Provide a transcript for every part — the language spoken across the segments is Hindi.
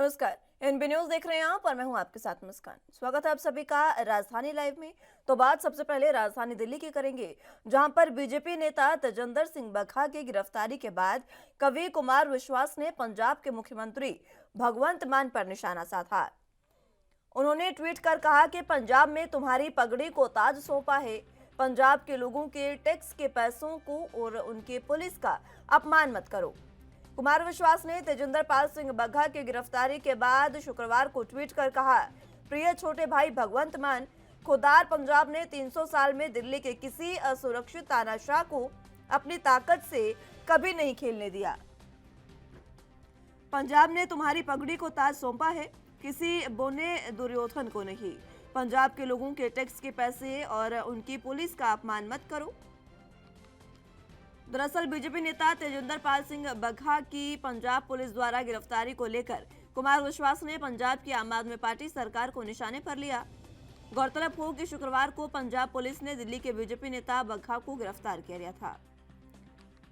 नमस्कार। एनबी न्यूज देख रहे हैं आप और मैं हूं आपके साथ मुस्कान। स्वागत है आप सभी का राजधानी लाइव में। तो बात सबसे पहले राजधानी दिल्ली की करेंगे, जहां पर बीजेपी नेता तेजिंदर सिंह बघा की गिरफ्तारी के बाद कवि कुमार विश्वास ने पंजाब के मुख्यमंत्री भगवंत मान पर निशाना साधा। उन्होंने ट्वीट कर कहा कि पंजाब में तुम्हारी पगड़ी को ताज सौंपा है। पंजाब के लोगों के टैक्स के पैसों को और उनके पुलिस का अपमान मत करो। कुमार विश्वास ने तेजिंदर पाल सिंह बघा की गिरफ्तारी के बाद शुक्रवार को ट्वीट कर कहा, प्रिय छोटे भाई भगवंत मान, खुदार पंजाब ने 300 साल में दिल्ली के किसी असुरक्षित तानाशाह को अपनी ताकत से कभी नहीं खेलने दिया। पंजाब ने तुम्हारी पगड़ी को ताज सौंपा है, किसी बोने दुर्योधन को नहीं। पंजाब के लोगों के टैक्स के पैसे और उनकी पुलिस का अपमान मत करो। दरअसल बीजेपी नेता तेजिंदर पाल सिंह बघा की पंजाब पुलिस द्वारा गिरफ्तारी को लेकर कुमार विश्वास ने पंजाब की आम आदमी पार्टी सरकार को निशाने पर लिया। गौरतलब हो कि शुक्रवार को पंजाब पुलिस ने दिल्ली के बीजेपी नेता बघा को गिरफ्तार किया गया था।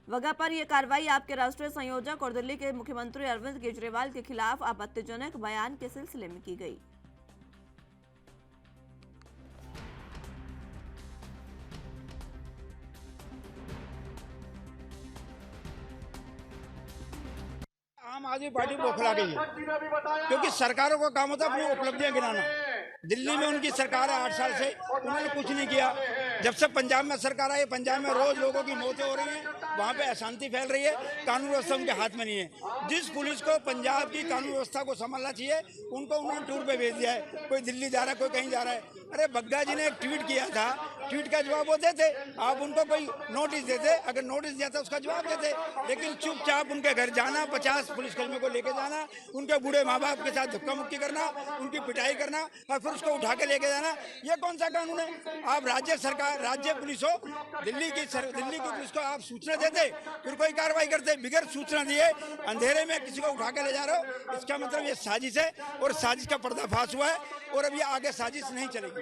बघा पर यह कार्रवाई आपके राष्ट्रीय संयोजक और दिल्ली के मुख्यमंत्री अरविंद केजरीवाल के खिलाफ आपत्तिजनक बयान के सिलसिले में की गई। आम आदमी पार्टी बौखला गई है, क्योंकि सरकारों का काम होता है अपनी उपलब्धियां गिनाना। दिल्ली में उनकी सरकार है 8 साल से, उन्होंने कुछ नहीं किया। जब से पंजाब में सरकार आई, पंजाब में रोज लोगों की मौतें हो रही हैं, वहाँ पे अशांति फैल रही है, कानून व्यवस्था उनके हाथ में नहीं है। जिस पुलिस को पंजाब की कानून व्यवस्था को संभालना चाहिए, उनको उन्होंने टूर पे भेज दिया है। कोई दिल्ली जा रहा है, कोई कहीं जा रहा है। अरे बग्गा जी ने एक ट्वीट किया था, ट्वीट का जवाब वो देते, आप उनको कोई नोटिस देते, अगर नोटिस दिया था उसका जवाब देते, लेकिन चुपचाप उनके घर जाना, 50 पुलिसकर्मियों को लेके जाना, उनके बूढ़े माँ बाप के साथ धक्का मुक्की करना, उनकी पिटाई करना और फिर उसको उठा के लेके जाना, ये कौन सा कानून है? आप राज्य सरकार, राज्य पुलिस हो, दिल्ली की पुलिस को आप सूचना देते, फिर कोई कार्रवाई करते। बिगैर सूचना दिए अंधेरे में किसी को उठा के ले जा रहे हो, इसका मतलब ये साजिश है और साजिश का पर्दाफाश हुआ है और अब ये आगे साजिश नहीं चलेगी।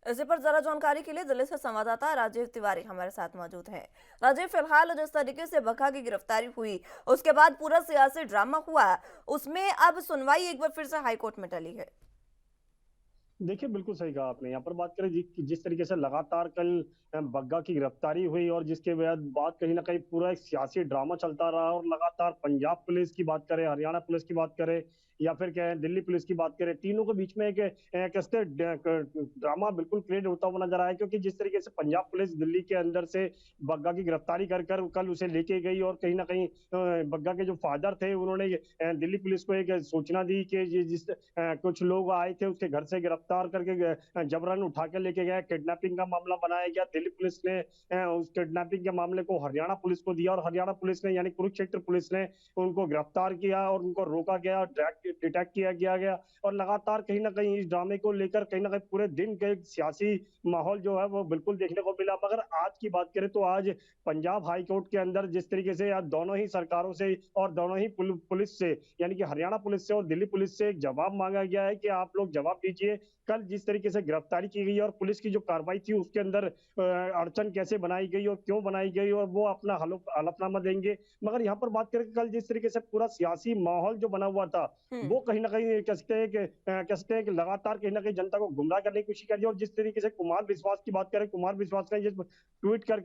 इसी पर जरा जानकारी के लिए दिल्ली से संवाददाता राजीव तिवारी हमारे साथ मौजूद हैं। राजीव, फिलहाल जिस तरीके से बघा की गिरफ्तारी हुई, उसके बाद पूरा सियासी ड्रामा हुआ, उसमें अब सुनवाई एक बार फिर से हाईकोर्ट में टली है। देखिए, बिल्कुल सही कहा आपने। यहाँ पर बात करें जिस तरीके से लगातार कल बग्गा की गिरफ्तारी हुई और जिसके बाद कहीं ना कहीं पूरा एक सियासी ड्रामा चलता रहा और लगातार पंजाब पुलिस की बात करें, हरियाणा पुलिस की बात करें या फिर क्या है दिल्ली पुलिस की बात करें, तीनों के बीच में एक कैसे ड्रामा बिल्कुल क्रिएट होता हुआ नजर आया। क्योंकि जिस तरीके से पंजाब पुलिस दिल्ली के अंदर से बग्गा की गिरफ्तारी कर कर कल उसे लेके गई और कहीं ना कहीं बग्गा के जो फादर थे उन्होंने दिल्ली पुलिस को एक सूचना दी कि जिस कुछ लोग आए थे उसके घर से गिरफ्तार करके जबरन उठा के लेके गए, किडनैपिंग का मामला बनाया गया। दिल्ली पुलिस ने उस किडनैपिंग के मामले को हरियाणा पुलिस को दिया और हरियाणा पुलिस ने यानी कुरुक्षेत्र पुलिस ने उनको गिरफ्तार किया और उनको रोका गया, डिटेक्ट किया गया और लगातार कहीं ना कहीं इस ड्रामे को लेकर कहीं ना कहीं पूरे दिन के सियासी माहौल जो है वो बिल्कुल देखने को मिला। मगर आज की बात करें तो आज पंजाब हाई कोर्ट के अंदर जिस तरीके से आज दोनों ही सरकारों से और दोनों ही पुलिस से यानी कि हरियाणा पुलिस से और दिल्ली पुलिस से एक जवाब मांगा गया है कि आप लोग जवाब दीजिए, कल जिस तरीके से गिरफ्तारी की गई और पुलिस की जो कार्रवाई थी उसके अंदर अड़चन कैसे बनाई गई और क्यों बनाई गई और वो अपना हलफनामा देंगे। मगर यहाँ पर बात करें कल जिस तरीके से पूरा सियासी माहौल जो बना हुआ था वो कहीं ना कहीं कहते हैं कि लगातार कहीं ना कहीं जनता को गुमराह करने की कोशिश कर दी। और जिस तरीके से कुमार विश्वास की बात करें, कुमार विश्वास का ये ट्वीट कर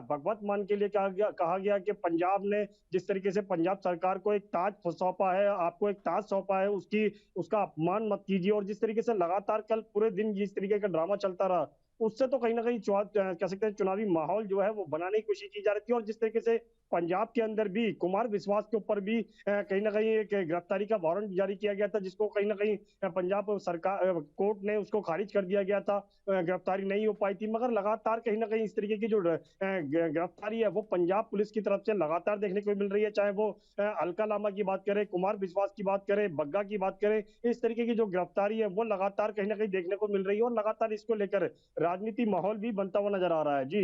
भगवत मान के लिए कहा गया कि पंजाब ने जिस तरीके से पंजाब सरकार को एक ताज सौंपा है, आपको एक ताज सौंपा है, उसका अपमान मत कीजिए। और जिस तरीके से लगातार कल पूरे दिन जिस तरीके का ड्रामा चलता रहा उससे तो कहीं ना कहीं कह सकते हैं चुनावी माहौल जो है वो बनाने की कोशिश की जा रही थी। और जिस तरीके से पंजाब के अंदर भी कुमार विश्वास के ऊपर भी कहीं ना कहीं एक गिरफ्तारी का वारंट जारी किया गया था, जिसको कहीं ना कहीं पंजाब सरकार कोर्ट ने उसको खारिज कर दिया गया था, गिरफ्तारी नहीं हो पाई थी। मगर लगातार कहीं ना कहीं इस तरीके की जो गिरफ्तारी है वो पंजाब पुलिस की तरफ से लगातार देखने को मिल रही है। चाहे वो अलका लामा की बात करें, कुमार विश्वास की बात करें, बग्गा की बात करें, इस तरीके की जो गिरफ्तारी है वो लगातार कहीं ना कहीं देखने को मिल रही है और लगातार इसको लेकर राजनीति माहौल भी बनता हुआ नजर आ रहा है। जी,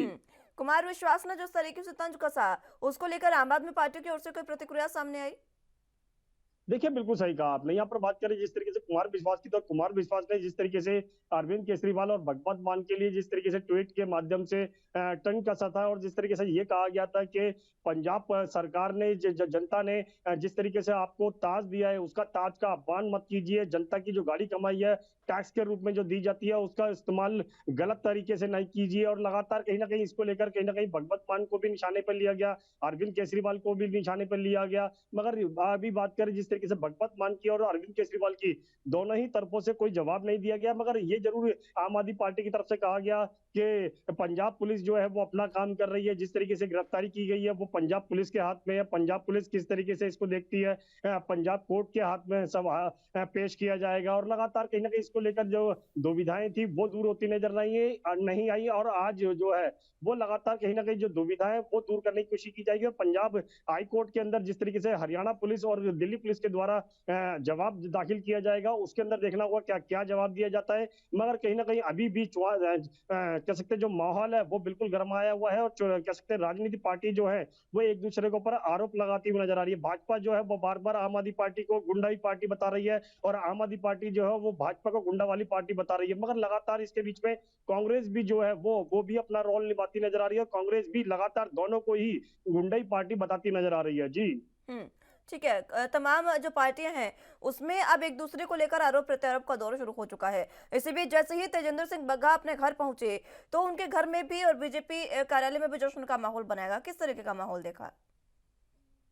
कुमार विश्वास ने जिस तरीके से तंज कसा, उसको लेकर आम आदमी पार्टी की ओर से कोई प्रतिक्रिया सामने आई? देखिए, बिल्कुल सही कहा आपने। यहाँ पर बात करें जिस तरीके से कुमार विश्वास की, तो कुमार विश्वास ने जिस तरीके से अरविंद केजरीवाल और भगवंत मान के लिए जिस तरीके से ट्वीट के माध्यम से तंग कसा था, और जिस तरीके से ये कहा गया था कि पंजाब सरकार ने जनता ने जिस तरीके से आपको ताज दिया है, उसका ताज का अपमान मत कीजिए। जनता की जो गाड़ी कमाई है टैक्स के रूप में जो दी जाती है, उसका इस्तेमाल गलत तरीके से नहीं कीजिए। और लगातार कहीं ना कहीं इसको लेकर कहीं ना कहीं भगवंत मान को भी निशाने पर लिया गया, अरविंद केजरीवाल को भी निशाने पर लिया गया। मगर अभी बात करें जिस तरीके से भगवंत मान की और अरविंद केजरीवाल की, दोनों ही तरफों से कोई जवाब नहीं दिया गया। मगर ये जरूर आम आदमी पार्टी की तरफ से कहा गया कि पंजाब पुलिस जो है वो अपना काम कर रही है। जिस तरीके से गिरफ्तारी की गई है वो पंजाब पुलिस के हाथ में है। पंजाब पुलिस किस तरीके से इसको देखती है, पंजाब कोर्ट के हाथ में सब पेश किया जाएगा। और लगातार कहीं ना कहीं इसको लेकर जो दुविधाएं थी वो दूर होती नजर नहीं आई। और आज जो है वो लगातार कहीं ना कहीं जो दुविधाएं वो दूर करने की कोशिश की जाएगी। और पंजाब हाई कोर्ट के अंदर जिस तरीके से हरियाणा पुलिस और दिल्ली पुलिस के द्वारा जवाब दाखिल किया जाएगा, उसके अंदर देखना होगा क्या क्या जवाब दिया जाता है। मगर कहीं ना कहीं अभी भी कह सकते हैं जो माहौल है वो बिल्कुल गरमाया हुआ है। और कह सकते हैं राजनीति पार्टी जो है वो एक दूसरे के ऊपर आरोप लगाती हुई नजर आ रही है। भाजपा जो है वो बार बार आम आदमी पार्टी को गुंडाई पार्टी बता रही है, और आम आदमी पार्टी जो है वो भाजपा को गुंडा वाली पार्टी बता रही है। मगर लगातार इसके बीच में कांग्रेस भी जो है वो भी अपना रोल निभाती नजर आ रही है। कांग्रेस भी लगातार दोनों को ही गुंडाई पार्टी बताती नजर आ रही है। जी। हम्म, ठीक है। तमाम जो पार्टियां हैं उसमें अब एक दूसरे को लेकर आरोप प्रत्यारोप का दौर शुरू हो चुका है। इसी बीच जैसे ही तेजेंद्र सिंह बग्गा अपने घर पहुंचे तो उनके घर में भी और बीजेपी कार्यालय में भी जश्न का माहौल बनाएगा। किस तरीके का माहौल देखा?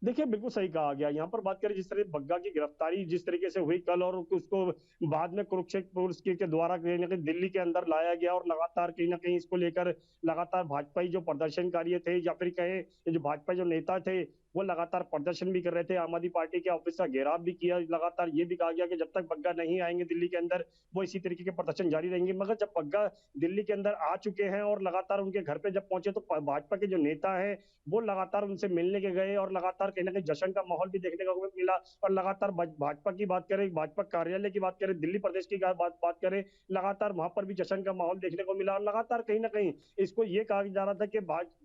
देखिए, बिल्कुल सही कहा गया। यहाँ पर बात करें जिस तरह बग्गा की गिरफ्तारी जिस तरीके से हुई कल, और उसको बाद में कुरुक्षेत्र पुलिस के द्वारा कहीं ना कहीं दिल्ली के अंदर लाया गया, और लगातार कहीं ना कहीं इसको लेकर लगातार भाजपाई जो प्रदर्शनकारी थे, या फिर कहें जो भाजपा जो नेता थे, वो लगातार प्रदर्शन भी कर रहे थे। आम आदमी पार्टी के ऑफिस का घेराव भी किया। लगातार ये भी कहा गया कि जब तक बग्गा नहीं आएंगे दिल्ली के अंदर, वो इसी तरीके के प्रदर्शन जारी रहेंगे। मगर जब बग्गा दिल्ली के अंदर आ चुके हैं और लगातार उनके घर पे जब पहुंचे, तो भाजपा के जो नेता है वो लगातार उनसे मिलने के गए, और लगातार कहीं ना कहीं जश्न का माहौल भी देखने को मिला। और लगातार भाजपा की बात करें, भाजपा कार्यालय की बात करें, दिल्ली प्रदेश की बात करें, लगातार वहां पर भी जश्न का माहौल देखने को मिला। और लगातार कहीं ना कहीं इसको ये कहा जा रहा था कि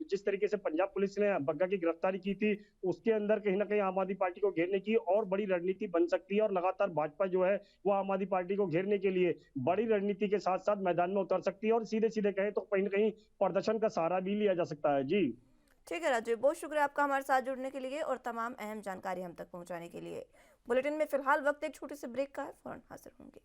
जिस तरीके से पंजाब पुलिस ने बग्गा की गिरफ्तारी की थी, उसके अंदर कहीं ना कहीं आम आदमी पार्टी को घेरने की और बड़ी रणनीति बन सकती है। और लगातार भाजपा जो है वो आम आदमी पार्टी को घेरने के लिए बड़ी रणनीति के साथ साथ मैदान में उतर सकती है। और सीधे सीधे कहें तो कहीं ना कहीं प्रदर्शन का सहारा भी लिया जा सकता है। जी। ठीक है राजीव, बहुत शुक्रिया आपका हमारे साथ जुड़ने के लिए और तमाम अहम जानकारी हम तक पहुंचाने के लिए। बुलेटिन में फिलहाल वक्त एक छोटे से ब्रेक का है, फौरन हाजिर होंगे।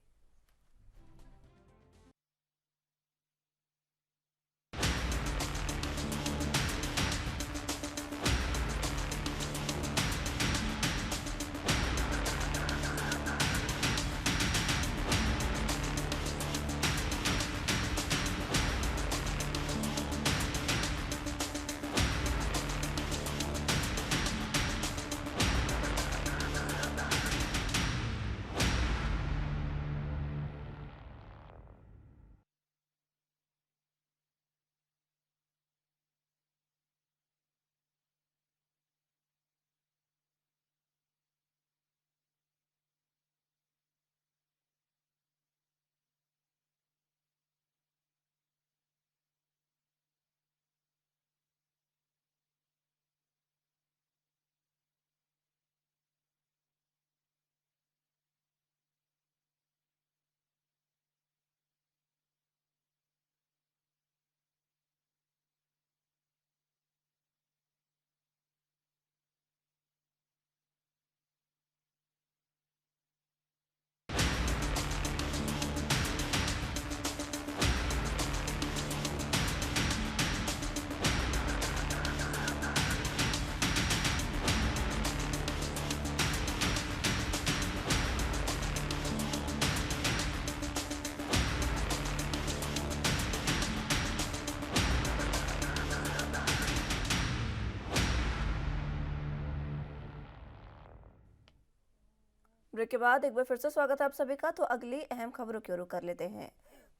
ब्रेक के बाद एक बार फिर से स्वागत है आप सभी का। तो अगली अहम खबरों की ओर कर लेते हैं।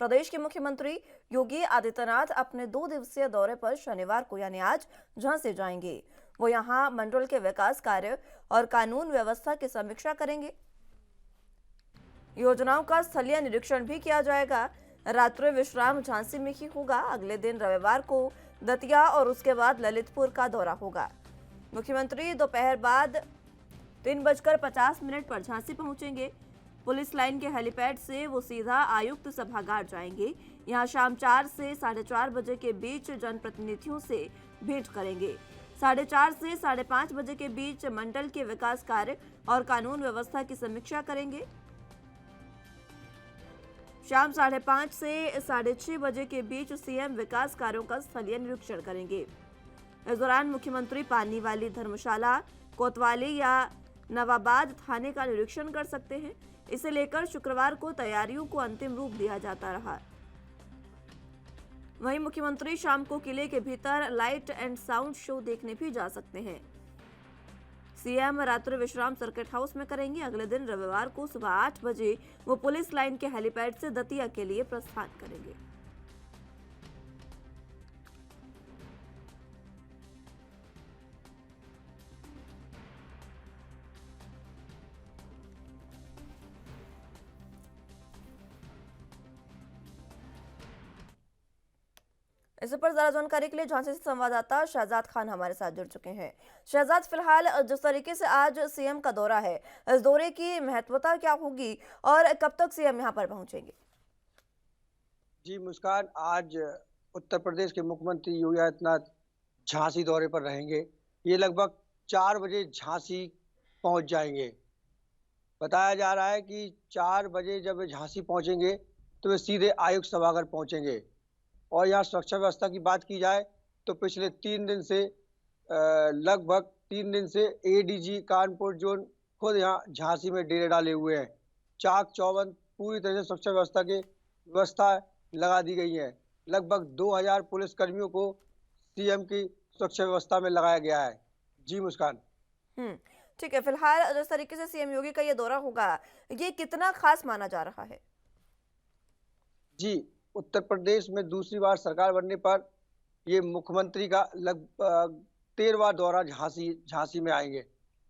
प्रदेश के मुख्यमंत्री योगी आदित्यनाथ अपने 2 दिवसीय दौरे पर शनिवार को यानी आज झांसी जाएंगे। वो यहां मंडल के विकास कार्य और कानून व्यवस्था की समीक्षा करेंगे। योजनाओं का स्थलीय निरीक्षण भी किया जाएगा। रात्रि विश्राम झांसी में ही होगा। अगले दिन रविवार को दतिया और उसके बाद ललितपुर का दौरा होगा। मुख्यमंत्री दोपहर बाद 3:50 पर झांसी पहुंचेंगे। पुलिस लाइन के हेलीपैड से वो सीधा आयुक्त सभागार जाएंगे। यहां शाम 4 से 4:30 बजे के बीच जनप्रतिनिधियों से भेंट करेंगे। 4:30 से 5:30 बजे के बीच मंडल के विकास कार्य और कानून व्यवस्था की समीक्षा करेंगे। शाम 5:30 से 6:30 बजे के बीच सीएम विकास कार्यों का स्थलीय निरीक्षण करेंगे। इस दौरान मुख्यमंत्री पानी वाली धर्मशाला, कोतवाली या नवाबाद थाने का निरीक्षण कर सकते हैं। इसे लेकर शुक्रवार को तैयारियों को अंतिम रूप दिया जाता रहा। वहीं मुख्यमंत्री शाम को किले के भीतर लाइट एंड साउंड शो देखने भी जा सकते हैं। सीएम रात्रि विश्राम सर्किट हाउस में करेंगे। अगले दिन रविवार को सुबह 8 बजे वो पुलिस लाइन के हेलीपैड से दतिया के लिए प्रस्थान करेंगे। इस पर ज्यादा जानकारी के लिए झांसी से संवाददाता शहजाद खान हमारे साथ जुड़ चुके हैं। शहजाद, फिलहाल जिस तरीके से आज सीएम का दौरा है, इस दौरे की महत्वता क्या होगी और कब तक सीएम यहां पर पहुंचेंगे? जी मुस्कान, आज उत्तर प्रदेश के मुख्यमंत्री योगी आदित्यनाथ झांसी दौरे पर रहेंगे। ये लगभग 4 बजे झांसी पहुंच जाएंगे। बताया जा रहा है कि 4 बजे जब वे झांसी पहुंचेंगे तो वे सीधे आयुक्त सभागार पहुंचेंगे। और यहाँ सुरक्षा व्यवस्था की बात की जाए तो पिछले 3 दिन से लगभग 3 दिन से एडीजी कानपुर जोन खुद यहाँ झांसी में डेरे डाले हुए हैं। चाक चौबंद पूरी तरह से सुरक्षा व्यवस्था की व्यवस्था लगा दी गई है। लगभग 2000 पुलिस कर्मियों को सीएम की सुरक्षा व्यवस्था में लगाया गया है। जी मुस्कान। ठीक है, फिलहाल जिस तरीके से सीएम योगी का ये दौरा होगा, ये कितना खास माना जा रहा है? जी, उत्तर प्रदेश में दूसरी बार सरकार बनने पर ये मुख्यमंत्री का लगभग 13वां दौरा झांसी में आएंगे।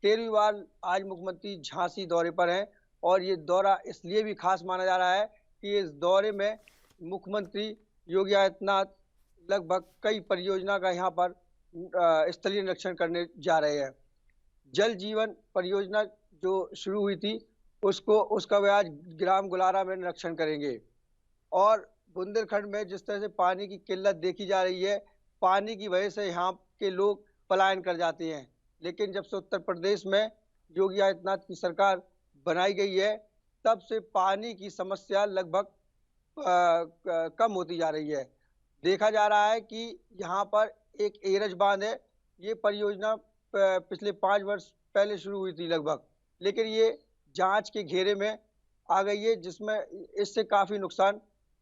13वीं बार आज मुख्यमंत्री झांसी दौरे पर हैं और ये दौरा इसलिए भी खास माना जा रहा है कि इस दौरे में मुख्यमंत्री योगी आदित्यनाथ लगभग कई परियोजना का यहाँ पर स्थलीय निरीक्षण करने जा रहे हैं। जल जीवन परियोजना जो शुरू हुई थी उसका वे आज ग्राम गुलारा में निरीक्षण करेंगे। और बुंदेलखंड में जिस तरह से पानी की किल्लत देखी जा रही है, पानी की वजह से यहाँ के लोग पलायन कर जाते हैं। लेकिन जब से उत्तर प्रदेश में योगी आदित्यनाथ की सरकार बनाई गई है, तब से पानी की समस्या लगभग कम होती जा रही है। देखा जा रहा है कि यहाँ पर एक एरज बांध है। ये परियोजना पिछले 5 वर्ष पहले शुरू हुई थी लगभग, लेकिन ये जांच के घेरे में आ गई है, जिसमें इससे काफी नुकसान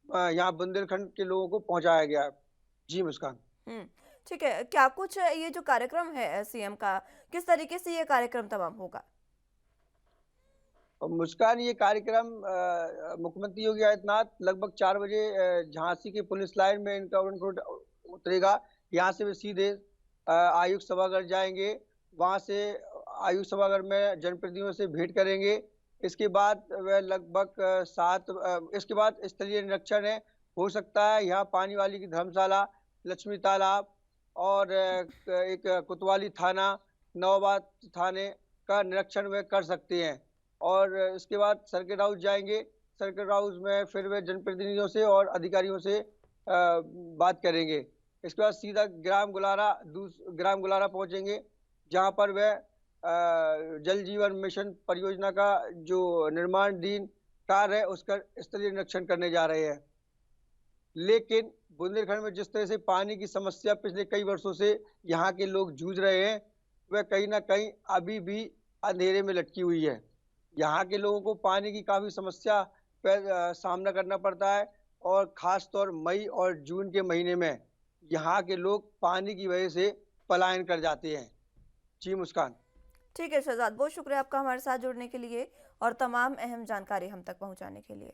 यहाँ बुंदेलखंड के लोगों को पहुंचाया गया है। जी मुस्कान। ठीक है, क्या कुछ ये जो कार्यक्रम है सीएम का, किस तरीके से ये कार्यक्रम तमाम होगा? मुस्कान, ये कार्यक्रम मुख्यमंत्री योगी आदित्यनाथ लगभग 4 बजे झांसी के पुलिस लाइन में इनका उतरेगा। यहाँ से वे सीधे आयुक्त सभागार जाएंगे। वहाँ से आयुक्त सभागार में जनप्रतिनिधियों से भेंट करेंगे। इसके बाद वह लगभग इसके बाद स्थलीय निरीक्षण है। हो सकता है यहाँ पानी वाली की धर्मशाला, लक्ष्मी तालाब और एक कोतवाली थाना, नवाबाद थाने का निरीक्षण वे कर सकते हैं। और इसके बाद सर्किट हाउस जाएंगे। सर्किट हाउस में फिर वे जनप्रतिनिधियों से और अधिकारियों से बात करेंगे। इसके बाद सीधा ग्राम गुलारा पहुंचेंगे, जहां पर वे जल जीवन मिशन परियोजना का जो निर्माणाधीन कार्य है उसका स्थलीय निरीक्षण करने जा रहे हैं। लेकिन बुंदेलखंड में जिस तरह से पानी की समस्या पिछले कई वर्षों से यहाँ के लोग जूझ रहे हैं, वह कहीं ना कहीं अभी भी अंधेरे में लटकी हुई है। यहाँ के लोगों को पानी की काफ़ी समस्या का सामना करना पड़ता है और ख़ास तौर मई और जून के महीने में यहाँ के लोग पानी की वजह से पलायन कर जाते हैं। जी मुस्कान। ठीक है शहजाद, बहुत शुक्रिया आपका हमारे साथ जुड़ने के लिए और तमाम अहम जानकारी हम तक पहुंचाने के लिए।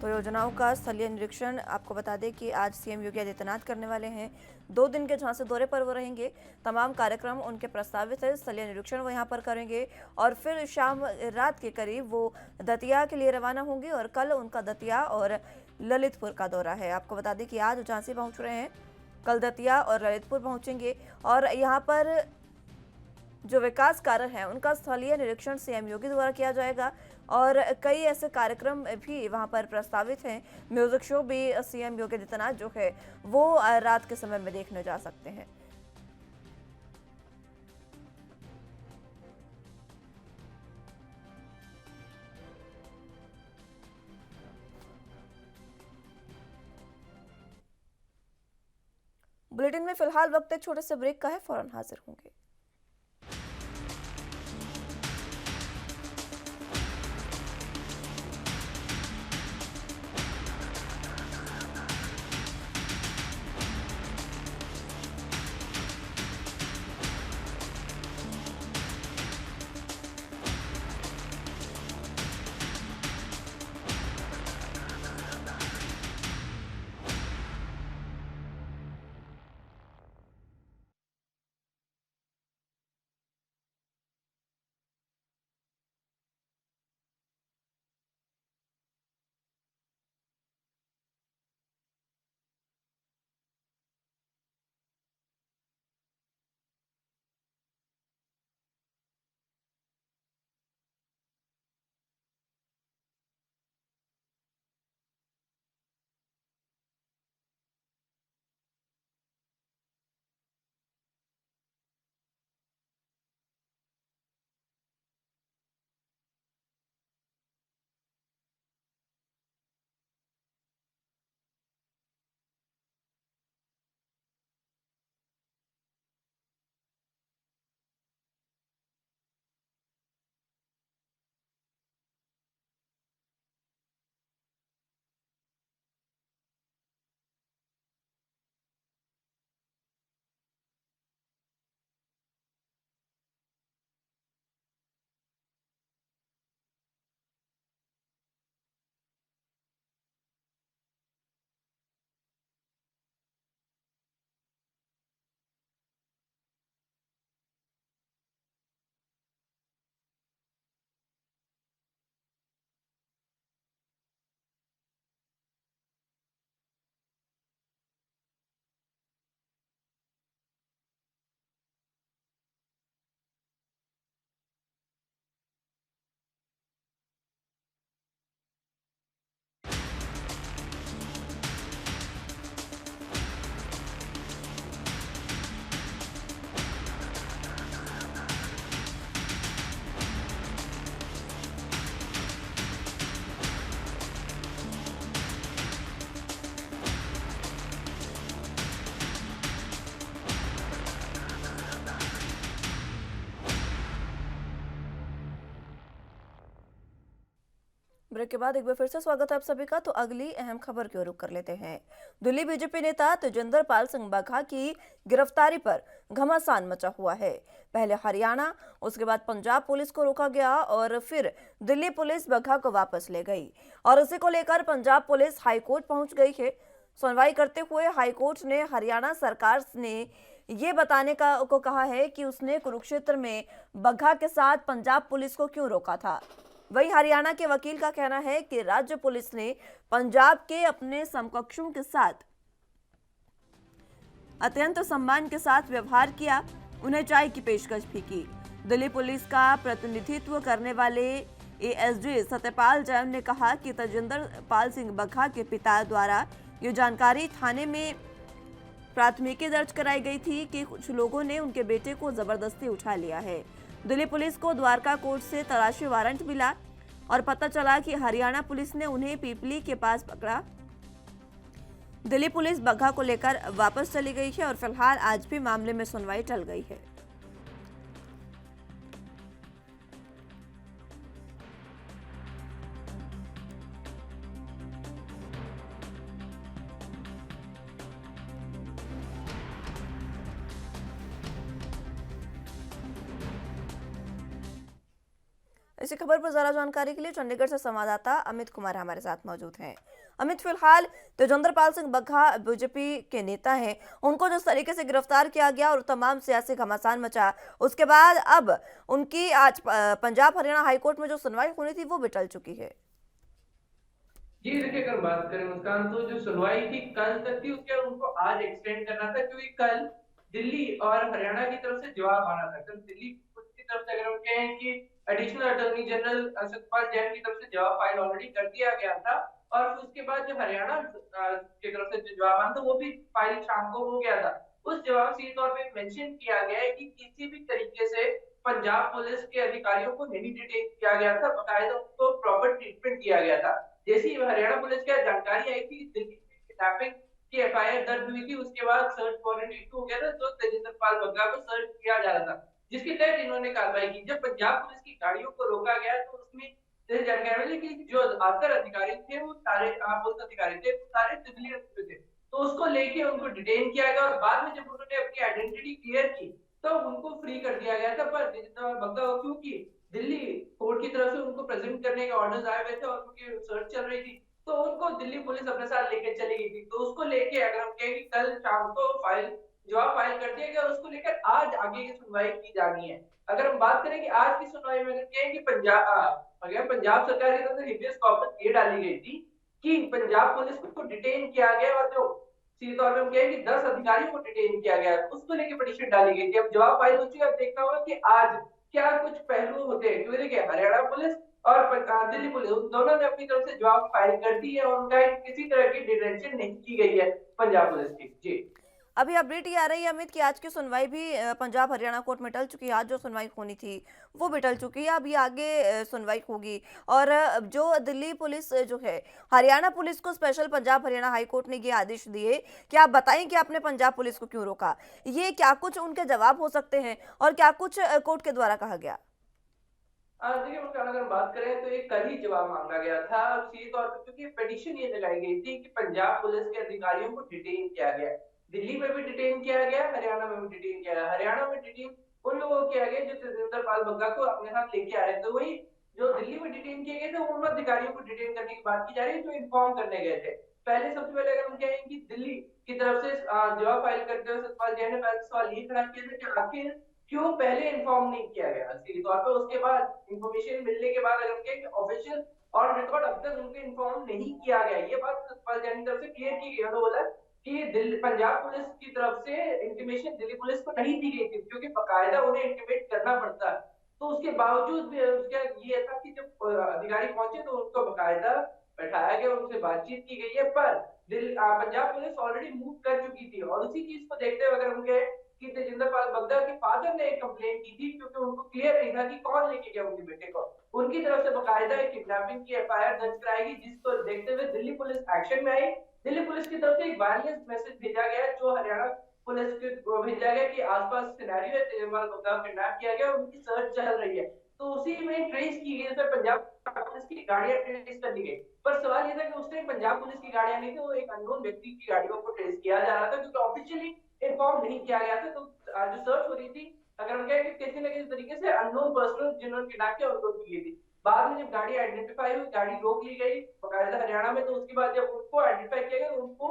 तो योजनाओं का स्थलीय निरीक्षण आपको बता दें कि आज सीएम योगी आदित्यनाथ करने वाले हैं। 2 दिन के झांसी दौरे पर वो रहेंगे। तमाम कार्यक्रम उनके प्रस्तावित है। स्थलीय निरीक्षण वो यहाँ पर करेंगे और फिर शाम रात के करीब वो दतिया के लिए रवाना होंगे और कल उनका दतिया और ललितपुर का दौरा है। आपको बता दें कि आज झांसी पहुँच रहे हैं। कल दतिया और ललितपुर पहुंचेंगे और यहाँ पर जो विकास कार्य हैं उनका स्थलीय निरीक्षण सीएम योगी द्वारा किया जाएगा और कई ऐसे कार्यक्रम भी वहां पर प्रस्तावित हैं। म्यूजिक शो भी सीएम योगी आदित्यनाथ जो है वो रात के समय में देखने जा सकते हैं। बुलेटिन में फिलहाल वक्त एक छोटे से ब्रेक का है, फौरन हाजिर होंगे। ब्रेक के बाद एक बार फिर से स्वागत है आप सभी का। तो अगली अहम खबर की ओर रुख कर लेते हैं। दिल्ली बीजेपी नेता तेजिंदर पाल सिंह बघा की गिरफ्तारी पर घमासान मचा हुआ है। पहले हरियाणा, उसके बाद पंजाब पुलिस को रोका गया और फिर दिल्ली पुलिस बघा को वापस ले गई और इसी को लेकर पंजाब पुलिस हाईकोर्ट पहुंच गई है। सुनवाई करते हुए हाईकोर्ट ने हरियाणा सरकार ने ये बताने को कहा है कि उसने कुरुक्षेत्र में बघा के साथ पंजाब पुलिस को क्यों रोका था। वहीं हरियाणा के वकील का कहना है कि राज्य पुलिस ने पंजाब के अपने समकक्षों के साथ अत्यंत सम्मान के साथ व्यवहार किया, उन्हें चाय की पेशकश भी की। दिल्ली पुलिस का प्रतिनिधित्व करने वाले एएसडी सत्यपाल जैन ने कहा कि तेजिंदर पाल सिंह बघा के पिता द्वारा ये जानकारी थाने में प्राथमिकी दर्ज कराई गई थी कि कुछ लोगों ने उनके बेटे को जबरदस्ती उठा लिया है। दिल्ली पुलिस को द्वारका कोर्ट से तलाशी वारंट मिला और पता चला कि हरियाणा पुलिस ने उन्हें पीपली के पास पकड़ा। दिल्ली पुलिस बघा को लेकर वापस चली गई है और फिलहाल आज भी मामले में सुनवाई टल गई है। इसी खबर पर ज्यादा जानकारी के लिए चंडीगढ़ से संवाददाता अमित कुमार हमारे साथ मौजूद हैं। अमित, फिलहाल तेजिंदर पाल सिंह बघा बीजेपी के नेता हैं, उनको जिस तरीके से गिरफ्तार किया गया और तमाम सियासी घमासान मचा, उसके बाद अब उनकी आज पंजाब हरियाणा हाईकोर्ट में जो सुनवाई होनी थी वो भी टल चुकी है। जी, देखिए अगर बात करें मुस्कान तो जो सुनवाई थी कल तक थी उसके बाद उनको आज एक्सटेंड करना था क्योंकि कल दिल्ली और हरियाणा की तरफ से जवाब आना था। कल दिल्ली पुलिस की तरफ से अगर हम कहें कि additional attorney general Satpal Jain की तरफ से जवाब फाइल ऑलरेडी कर दिया गया था और फिर उसके बाद जो हरियाणा की तरफ से जो जवाब आना था वो भी फाइल शाम को हो गया था। उस जवाब सीधे तौर पे मेंशन किया गया है कि किसी भी तरीके से पंजाब पुलिस के अधिकारियों को नहीं डिटेन किया गया था, बाकायदा उनको प्रॉपर ट्रीटमेंट दिया गया था। जैसे ही हरियाणा पुलिस को जानकारी आई थी दिल्ली में किडनैपिंग की एफआईआर दर्ज हुई थी उसके बाद सर्च वारंट इशू हो गया था जो तेजिंदर पाल बग्गा को सर्च किया जा रहा था जिसके तहत इन्होंने कार्रवाई की। जब पंजाब पुलिस की गाड़ियों को रोका गया तो उसमें जानकारी मिली कि जो आकर अधिकारी थे वो सारे पुलिस अधिकारी थे वो सारे सिविलियन थे, तो उसको लेके उनको डिटेन किया गया और बाद में जब उन्होंने अपनी आइडेंटिटी क्लियर की तो उनको फ्री कर दिया गया था। पर तेजिंदर पाल बग्गा को क्योंकि दिल्ली कोर्ट की तरफ से उनको प्रेजेंट करने के ऑर्डर्स आए हुए थे और उनकी सर्च चल रही थी तो उनको दिल्ली पुलिस अपने साथ लेके चली गई थी। तो उसको लेके अगर हम कहें कि कल शाम को फाइल जवाब फाइल कर दिया गया और उसको लेकर आज आगे की सुनवाई की जानी है। अगर हम बात करें कि आज की सुनवाई में अगर कहें कि पंजाब सरकार की तरफ से हिबियस कॉर्पस ये डाली गई थी कि पंजाब पुलिस को डिटेन किया गया और जो सीधे तौर पे हम कहें कि 10 अधिकारियों को डिटेन किया गया उसको लेके पिटीशन डाली गई थी। अब जवाब फाइल हो चुकी है, अब देखना होगा कि आज क्या कुछ पहलू होते हैं क्योंकि देखिए हरियाणा पुलिस और दिल्ली पुलिस उन दोनों ने अपनी तरफ से जवाब फाइल कर दी है और उनका किसी तरह की डिटेंशन नहीं की गई है पंजाब पुलिस की। जी अभी अपडेट ये आ रही है अमित कि आज की सुनवाई भी पंजाब हरियाणा कोर्ट में टल चुकी है। आज जो सुनवाई होनी थी वो भी टल चुकी है। अब ये आगे सुनवाई होगी और जो दिल्ली पुलिस जो है हरियाणा पुलिस को special Punjab Haryana high court ने ये आदेश दिए कि आप बताएं कि आपने पंजाब पुलिस को क्यों रोका। ये क्या कुछ उनके जवाब हो सकते हैं और क्या कुछ कोर्ट के द्वारा कहा गया? देखिए मुस्कान अगर बात करें तो ये कल ही जवाब मांगा गया था। अब सीधे तौर पर क्योंकि पिटीशन ये लगाई गई थी कि पंजाब पुलिस के अधिकारियों को डिटेन किया गया, दिल्ली में भी डिटेन किया गया, हरियाणा में भी डिटेन किया गया। हरियाणा में डिटेन उन लोगों को किया गया जो तेजिंदर पाल बग्गा को अपने साथ लेके आए थे, वही जो दिल्ली में डिटेन किए गए थे उन अधिकारियों को डिटेन करने की बात की जा रही है जो इन्फॉर्म करने गए थे। पहले सबसे पहले अगर हम कहें कि दिल्ली की तरफ से जवाब फाइल करते हुए सतपाल जैन ने पहले सवाल ये खड़ा किया था कि आखिर क्यों पहले इन्फॉर्म नहीं किया गया सीधे तौर पे। उसके बाद इंफॉर्मेशन मिलने के बाद अगर कहें कि ऑफिशियल और रिकॉर्ड अब तक उनको इन्फॉर्म नहीं किया गया, ये बात सतपाल जैन की तरफ से क्लियर की गई। उन्होंने बोला कि दिल्ली पंजाब पुलिस की तरफ से इंटीमेशन दिल्ली पुलिस को नहीं दी गई थी क्योंकि बकायदा उन्हें इंटीमेट करना पड़ता है। तो उसके बावजूद भी उसका ये था कि जब अधिकारी पहुंचे तो उनको बकायदा बैठाया गया, उनसे बातचीत की गई है। पर पंजाब पुलिस ऑलरेडी मूव कर चुकी थी और उसी चीज को देखते हुए अगर हम कहें कि तेजिंदर पाल बग्गा के फादर ने एक कंप्लेंट की थी क्योंकि उनको क्लियर नहीं था कि कौन लेके गया उनके बेटे को। उनकी तरफ से बकायदा एक किडनैपिंग की एफआईआर दर्ज कराएगी जिसको देखते हुए दिल्ली पुलिस एक्शन में आई। दिल्ली पुलिस की तरफ से एक वायरलेस मैसेज भेजा गया जो हरियाणा पुलिस को भेजा गया कि आसपास सिनेरियो है, तेजिंदर पाल बग्गा को किडनैप किया गया, उनकी सर्च चल रही है। तो उसी में ट्रेस की गई, तो पंजाब पुलिस की गाड़ियां ट्रेस कर दी गई। पर सवाल ये था कि उस टाइम पंजाब पुलिस की गाड़ियां नहीं थी, वो एक अननोन व्यक्ति की गाड़ियों को ट्रेस किया जा रहा था क्योंकि ऑफिशियली इन्फॉर्म नहीं किया गया था। तो जो सर्च हो रही थी अगर हम कहें कि किसी न किसी तरीके से अननोन पर्सन जिन्होंने किडनैप किया उनको की गई थी। बाद में जब गाड़ी आइडेंटिफाई हुई, गाड़ी रोक ली गई बकायदा हरियाणा में, तो उसके बाद जब उनको आइडेंटिफाई किया गया तो उनको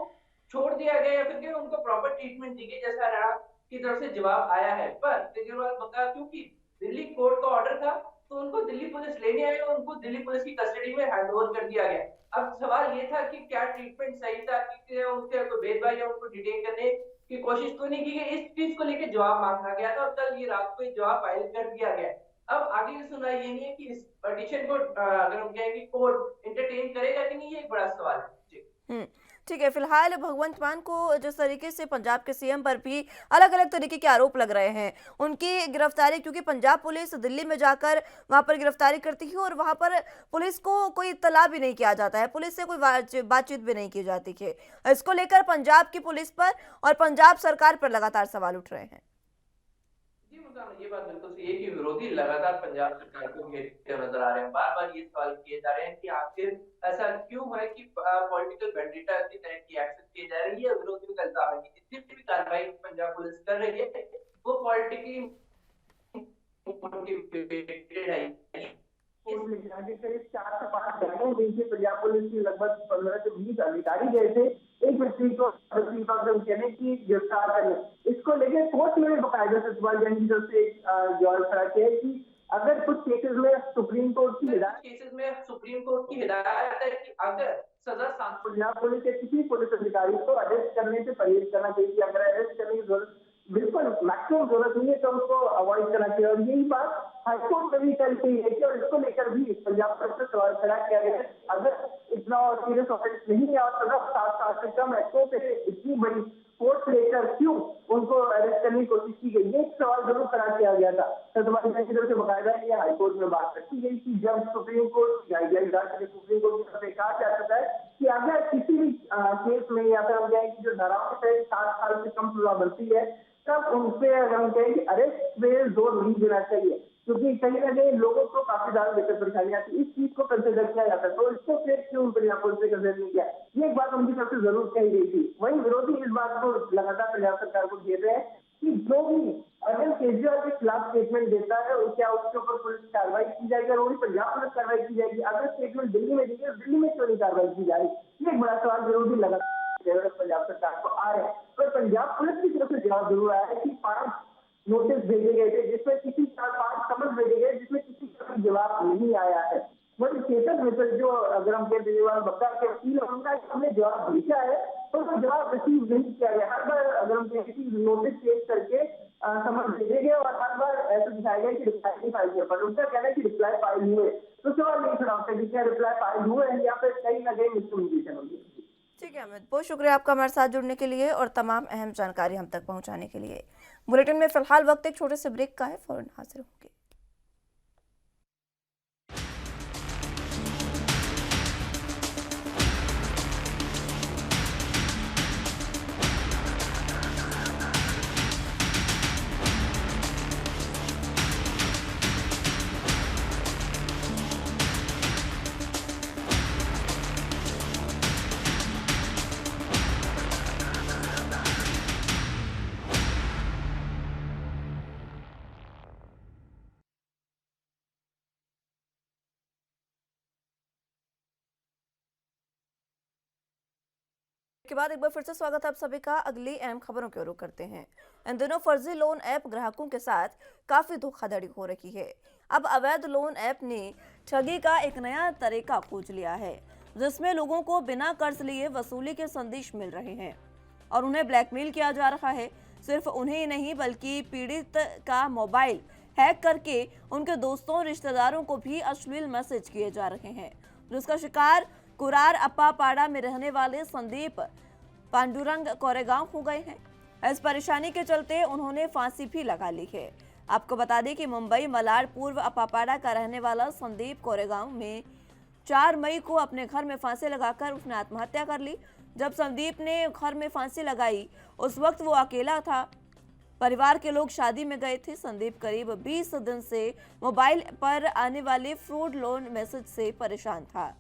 छोड़ दिया गया या फिर उनको प्रॉपर ट्रीटमेंट दी गई जैसा हरियाणा की तरफ से जवाब आया है। पर तेजपाल बग्गा क्योंकि दिल्ली कोर्ट का ऑर्डर था तो उनको दिल्ली पुलिस लेने आई और उनको दिल्ली पुलिस की कस्टडी में हैंड ओवर कर दिया गया। अब सवाल ये था कि क्या ट्रीटमेंट सही था, कि उनके कोई भेदभाव या उनको डिटेन करने की कोशिश तो नहीं की गई। इस चीज को लेकर जवाब मांगा गया था और कल ये रात को ये जवाब फाइल कर दिया गया। अब आगे की सुनवाई ये नहीं है कि इस पिटीशन को अगर हम कहें कि कोर्ट एंटरटेन करेगा कि नहीं, ये एक बड़ा सवाल है। जी ठीक है। फिलहाल भगवंत मान को जिस तरीके से पंजाब के सीएम पर भी अलग अलग तरीके के आरोप लग रहे हैं, उनकी गिरफ्तारी क्योंकि पंजाब पुलिस दिल्ली में जाकर वहां पर गिरफ्तारी करती है और वहां पर पुलिस को कोई इत्तला भी नहीं किया जाता है, पुलिस से कोई बातचीत भी नहीं की जाती है। इसको लेकर पंजाब की पुलिस पर और पंजाब सरकार पर लगातार सवाल उठ रहे हैं। जी मुस्कान, ये बात बिल्कुल सही है कि विरोधी लगातार पंजाब सरकार को घेरते हुए नजर आ रहे हैं। बार-बार ये सवाल किए जा रहे हैं कि आखिर ऐसा क्यों है कि पॉलिटिकल वेंडिटा की तरह की एक्शन किए जा रही है। विरोधियों का इल्जाम है कि जितनी भी कार्रवाई पंजाब पुलिस कर रही है वो पॉलिटिकली मोटिवेटेड है। आगे करीब 4 से 5 घंटों बीच में पंजाब पुलिस के लगभग 15 से 20 अधिकारी गए थे एक व्यक्ति को कहने की गिरफ्तार करने। इसको लेकर कोर्ट में बकायदा सतपाल जैन की तरफ से जवाब खड़ा किया कि अगर कुछ केसेस में सुप्रीम कोर्ट की कुछ हिदायत केसेस में सुप्रीम कोर्ट की हिदायत है कि अगर सजा पंजाब पुलिस के किसी पुलिस अधिकारी को अरेस्ट करने से परहेज करना चाहिए। अगर अरेस्ट करने की जरूरत बिल्कुल मैक्सिमम जरूरत नहीं है तो उसको अवॉइड करना चाहिए। और यही बात हाईकोर्ट में भी कल गई है कि और इसको लेकर भी पंजाब पुलिस से सवाल खड़ा किया गया है। अगर इतना सीरियस ऑफेंस नहीं है और सजा 7 साल से कम है तो फिर इतनी बड़ी फोर्स लेकर क्यों उनको अरेस्ट करने की कोशिश की गई, ये एक सवाल जरूर खड़ा किया गया था। तो तुम्हारी की तरफ से बकायदा ये हाईकोर्ट में बात रखी गई कि जब सुप्रीम कोर्ट की गाइडलाइन सुप्रीम कोर्ट की तरफ से कहा जा सकता है कि अगर किसी भी केस में या फिर हम कहें कि जो धाराओं के तहत 7 साल से कम सजा बनती है तब उनसे अगर हम कहें कि अरेस्ट पे जोर नहीं देना चाहिए, क्योंकि कहीं ना कहीं लोगों को काफी ज्यादा दिक्कत परेशानी आती है। इस चीज को कंसिडर किया जाता है तो इसको फिर क्यों पंजाब पुलिस ने कंसिडर नहीं किया, ये एक बात उनकी तरफ से जरूर कही गई थी। वहीं विरोधी इस बात को लगातार पंजाब सरकार को घेर रहे हैं कि जो भी अगर केजरीवाल के खिलाफ स्टेटमेंट देता है क्या उसके ऊपर पुलिस कार्रवाई की जाएगी और वही पंजाब पुलिस कार्रवाई की जाएगी। अगर स्टेटमेंट दिल्ली में देगी दिल्ली में क्यों नहीं कार्रवाई की जाएगी, ये एक बड़ा सवाल विरोधी लगातार पंजाब सरकार को आ रहे हैं। पर पंजाब पुलिस की तरफ से जवाब जरूर आया है कि 5 नोटिस भेजे गए थे जिसमें किसी का 5 समझ भेजे गए जिसमें किसी का भी जवाब नहीं आया है। वही चेतन मिश्र जो अगर हम केजरीवाल बक्का के वकील उनका हमने जवाब भेजा है तो वो जवाब रिसीव नहीं किया गया। हर बार अगर हम किसी नोटिस पेश करके समझ भेजे गए और हर बार ऐसा दिखाया गया कि रिप्लाई नहीं फाइल किया, पर उनका कहना है कि रिप्लाई फाइल हुए। तो सवाल नहीं खड़ा होता कि क्या रिप्लाई फाइल हुए हैं या फिर कहीं ना कहीं मिसकम्युनिकेशन होगी। ठीक है अमित, बहुत शुक्रिया आपका हमारे साथ जुड़ने के लिए और तमाम अहम जानकारी हम तक पहुंचाने के लिए। बुलेटिन में फिलहाल वक्त एक छोटे से ब्रेक का है, फौरन हाजिर होंगे। के बाद एक बार फिर से स्वागत है आप सभी का। अगली अहम खबरों की ओर रुख करते हैं। इन दिनों फर्जी लोन ऐप ग्राहकों के साथ काफी धोखाधड़ी हो रही है। अब अवैध लोन ऐप ने ठगी का एक नया तरीका खोज लिया है, जिसमें लोगों को बिना कर्ज लिए वसूली के संदेश मिल रहे हैं और उन्हें ब्लैकमेल किया जा रहा है। सिर्फ उन्हें ही नहीं बल्कि पीड़ित का मोबाइल हैक करके उनके दोस्तों रिश्तेदारों को भी अश्लील मैसेज किए जा रहे हैं, जिसका शिकार कुरार अप्पापाड़ा में रहने वाले संदीप पांडुरंग कोरेगांव हो गए हैं। इस परेशानी के चलते उन्होंने फांसी भी लगा ली है। आपको बता दें कि मुंबई मलाड पूर्व अप्पापाड़ा का रहने वाला संदीप कोरेगांव में 4 मई को अपने घर में फांसी लगाकर उसने आत्महत्या कर ली। जब संदीप ने घर में फांसी लगाई उस वक्त वो अकेला था। परिवार के लोग शादी में गए थे। संदीप करीब 20 दिन से मोबाइल पर आने वाले फ्रॉड लोन मैसेज से परेशान था,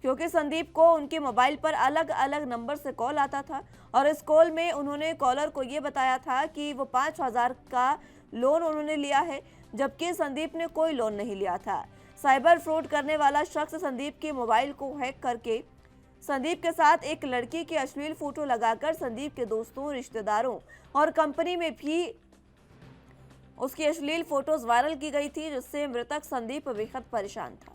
क्योंकि संदीप को उनके मोबाइल पर अलग अलग नंबर से कॉल आता था और इस कॉल में उन्होंने कॉलर को ये बताया था कि वो 5,000 का लोन उन्होंने लिया है, जबकि संदीप ने कोई लोन नहीं लिया था। साइबर फ्रॉड करने वाला शख्स संदीप के मोबाइल को हैक करके संदीप के साथ एक लड़की की अश्लील फोटो लगाकर संदीप के दोस्तों, रिश्तेदारों और कंपनी में भी उसकी अश्लील फोटोज वायरल की गई थी, जिससे मृतक संदीप बेहद परेशान था।